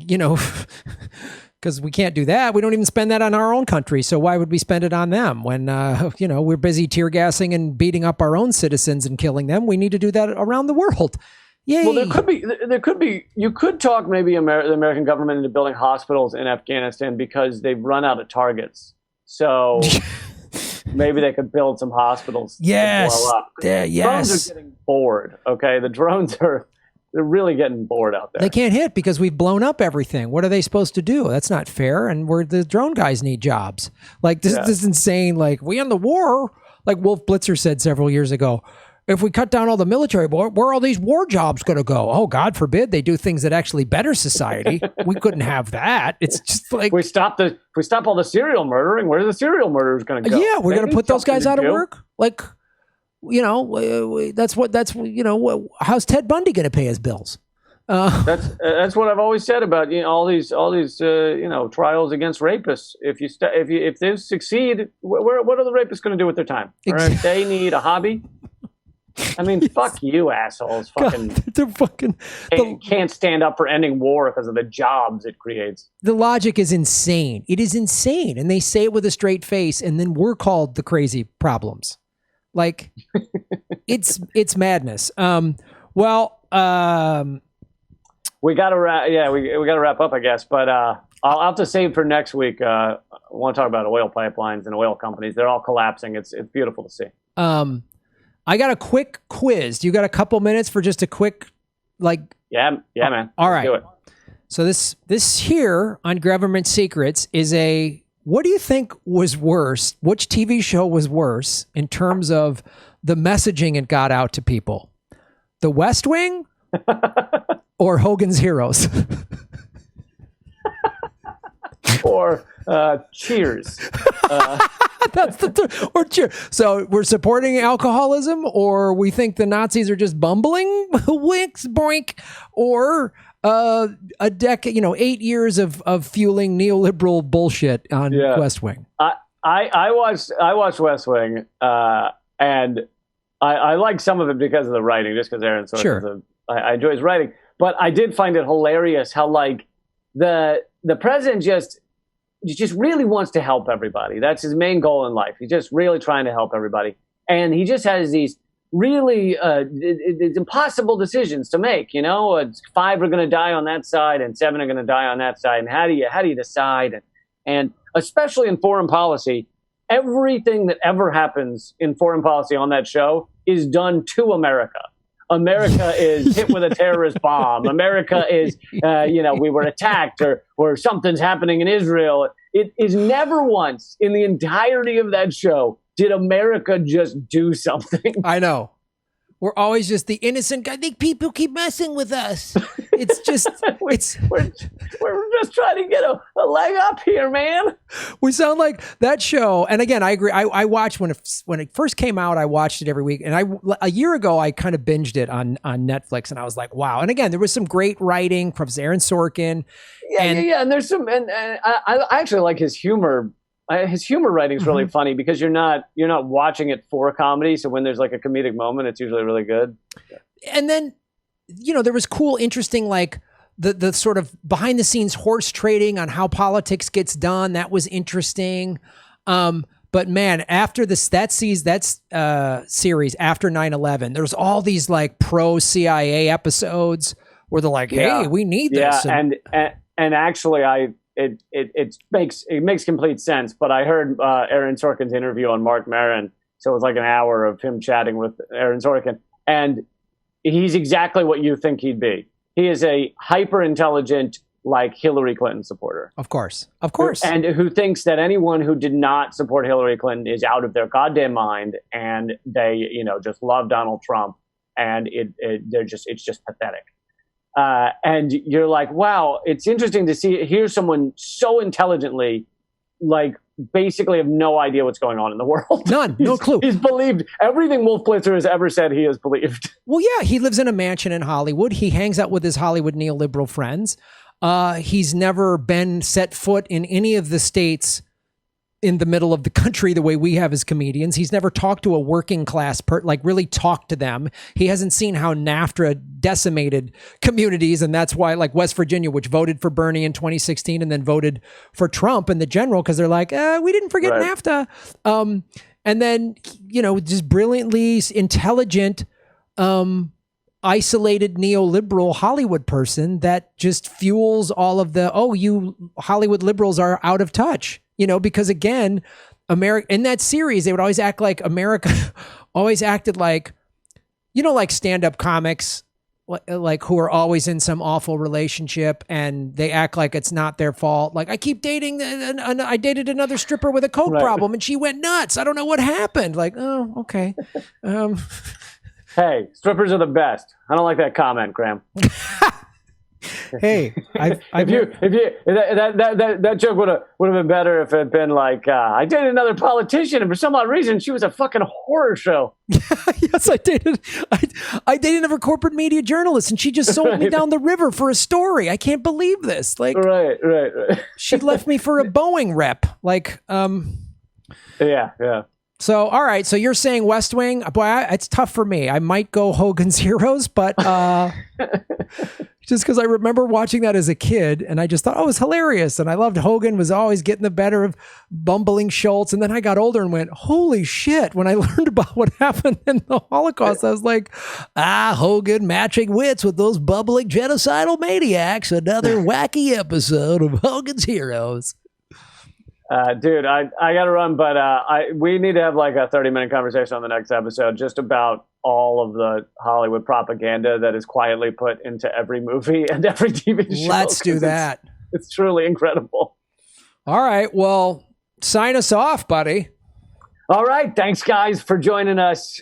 S2: because we can't do that. We don't even spend that on our own country. So why would we spend it on them when, we're busy tear gassing and beating up our own citizens and killing them? We need to do that around the world. Yay.
S1: Well, there could be, you could talk maybe the American government into building hospitals in Afghanistan because they've run out of targets. So maybe they could build some hospitals.
S2: Yes.
S1: To blow up.
S2: Yes.
S1: Drones are getting bored. Okay. The drones they're really getting bored out there.
S2: They can't hit because we've blown up everything. What are they supposed to do? That's not fair. And the drone guys need jobs. Like this is insane. Like we end the war. Like Wolf Blitzer said several years ago, if we cut down all the military, where are all these war jobs going to go? Oh, God forbid they do things that actually better society. We couldn't have that. It's just like
S1: if we stop all the serial murdering. Where are the serial murderers going to go?
S2: Yeah, we're going to put those guys out of work. Like how's Ted Bundy going to pay his bills?
S1: That's what I've always said about all these trials against rapists. If they succeed, what are the rapists going to do with their time? Exactly. They need a hobby. I mean, fuck you, assholes! Fucking,
S2: God, they're fucking
S1: can't stand up for ending war because of the jobs it creates.
S2: The logic is insane. It is insane, and they say it with a straight face, and then we're called the crazy problems. Like, it's madness. We
S1: gotta wrap. Yeah, we gotta wrap up, I guess. But I'll have to save for next week. I want to talk about oil pipelines and oil companies. They're all collapsing. It's beautiful to see.
S2: I got a quick quiz. You got a couple minutes for just a quick,
S1: Yeah, man.
S2: All right.
S1: Let's do it.
S2: So this here on Government Secrets is what do you think was worse? Which TV show was worse in terms of the messaging it got out to people? The West Wing or Hogan's Heroes?
S1: Or Cheers.
S2: That's or Cheers. So we're supporting alcoholism, or we think the Nazis are just bumbling, winks, boink, or a decade, 8 years of fueling neoliberal bullshit on West Wing.
S1: I watched West Wing, and I like some of it because of the writing, just because Aaron Sorkin's I enjoy his writing, but I did find it hilarious how the president just really wants to help everybody. That's his main goal in life. He's just really trying to help everybody. And he just has these really it's impossible decisions to make. 5 are going to die on that side and 7 are going to die on that side. And how do you decide? And especially in foreign policy, everything that ever happens in foreign policy on that show is done to America. America is hit with a terrorist bomb. America is, we were attacked or something's happening in Israel. It is never once in the entirety of that show did America just do something.
S2: I know. We're always just the innocent guy. I think people keep messing with us. It's just,
S1: we're just trying to get a leg up here, man.
S2: We sound like that show. And again, I agree. I watched when it first came out, I watched it every week. And a year ago, I kind of binged it on Netflix, and I was like, wow. And again, there was some great writing from Aaron Sorkin.
S1: Yeah. And there's some, and I actually like his humor. His humor writing is really funny because you're not watching it for comedy. So when there's a comedic moment, it's usually really good.
S2: And then, there was cool, interesting, the sort of behind the scenes horse trading on how politics gets done. That was interesting. But man, after that series after 9/11, there's all these pro CIA episodes where they're like, hey, we need this.
S1: And actually it makes complete sense. But I heard Aaron Sorkin's interview on Mark Maron, so it was an hour of him chatting with Aaron Sorkin, and he's exactly what you think he'd be. He is a hyper intelligent, Hillary Clinton supporter,
S2: of course,
S1: and who thinks that anyone who did not support Hillary Clinton is out of their goddamn mind, and they just love Donald Trump, and it's just pathetic. And you're like, wow, it's interesting to hear someone so intelligently, basically have no idea what's going on in the world.
S2: None, no clue.
S1: He's believed everything Wolf Blitzer has ever said he has believed.
S2: Well, yeah, he lives in a mansion in Hollywood. He hangs out with his Hollywood neoliberal friends. He's never been set foot in any of the states in the middle of the country the way we have as comedians. He's never talked to a working class really talked to them. He hasn't seen how NAFTA decimated communities, and that's why West Virginia, which voted for Bernie in 2016 and then voted for Trump in the general, because they're like, we didn't forget NAFTA. And then, just brilliantly intelligent, isolated neoliberal Hollywood person that just fuels all of you Hollywood liberals are out of touch. Because again, America in that series, they would always act like America always acted like stand-up comics, who are always in some awful relationship and they act like it's not their fault. I keep dating, I dated another stripper with a coke problem and she went nuts. I don't know what happened. Oh, okay.
S1: Hey, strippers are the best. I don't like that comment, Graham.
S2: Hey,
S1: That joke would have been better if it had been like, I dated another politician, and for some odd reason, she was a fucking horror show.
S2: Yes, I dated. I dated another corporate media journalist, and she just sold me down the river for a story. I can't believe this. Like,
S1: right.
S2: She left me for a Boeing rep. Like,
S1: yeah.
S2: So, all right. So you're saying West Wing? Boy, it's tough for me. I might go Hogan's Heroes, but just because I remember watching that as a kid, and I just thought, oh, it was hilarious. And I loved Hogan was always getting the better of bumbling Schultz. And then I got older and went, holy shit. When I learned about what happened in the Holocaust, I was like, Hogan matching wits with those bubbling genocidal maniacs. Another wacky episode of Hogan's Heroes.
S1: Dude, I got to run, but we need to have like a 30-minute conversation on the next episode just about all of the Hollywood propaganda that is quietly put into every movie and every TV show.
S2: Let's do that.
S1: It's truly incredible.
S2: All right. Well, sign us off, buddy.
S1: All right. Thanks, guys, for joining us.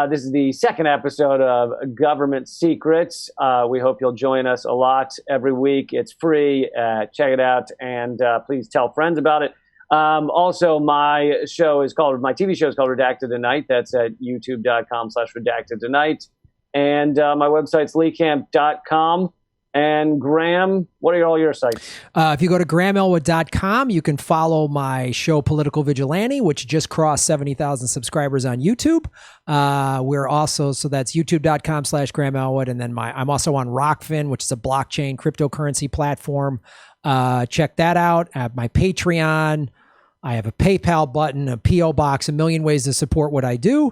S1: This is the second episode of Government Secrets. We hope you'll join us a lot every week. It's free. Check it out. And please tell friends about it. Also, my TV show is called Redacted Tonight. That's at youtube.com/redacted tonight. And my website's leecamp.com. And Graham, what are all your sites?
S2: If you go to grahamelwood.com, you can follow my show Political Vigilante, which just crossed 70,000 subscribers on YouTube. We're also, so that's youtube.com/grahamelwood. And then I'm also on Rockfin, which is a blockchain cryptocurrency platform. Check that out. I have my Patreon. I have a PayPal button, a P.O. box, a million ways to support what I do.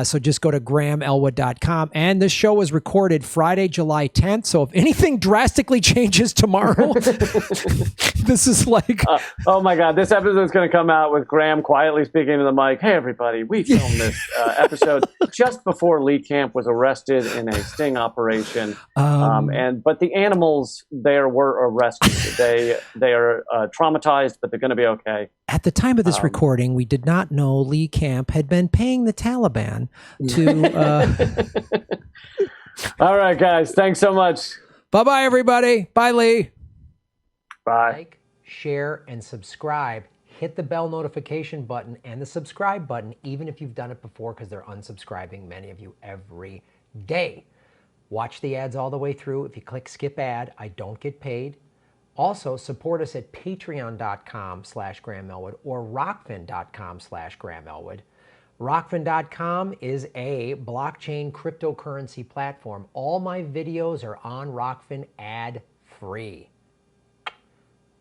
S2: So just go to grahamelwood.com. And this show was recorded Friday, July 10th. So if anything drastically changes tomorrow, this is like...
S1: oh my God, this episode is going to come out with Graham quietly speaking to the mic. Hey, everybody, we filmed this episode just before Lee Camp was arrested in a sting operation. But the animals there were arrested. They are traumatized, but they're going to be okay.
S2: At the time of this recording, we did not know Lee Camp had been paying the Taliban to...
S1: All right, guys. Thanks so much.
S2: Bye-bye, everybody. Bye, Lee.
S1: Bye.
S2: Like, share, and subscribe. Hit the bell notification button and the subscribe button, even if you've done it before, because they're unsubscribing, many of you, every day. Watch the ads all the way through. If you click skip ad, I don't get paid. Also, support us at patreon.com/GrahamElwood or rockfin.com/GrahamElwood. Rockfin.com is a blockchain cryptocurrency platform. All my videos are on Rockfin ad-free.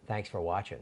S2: Thanks for watching.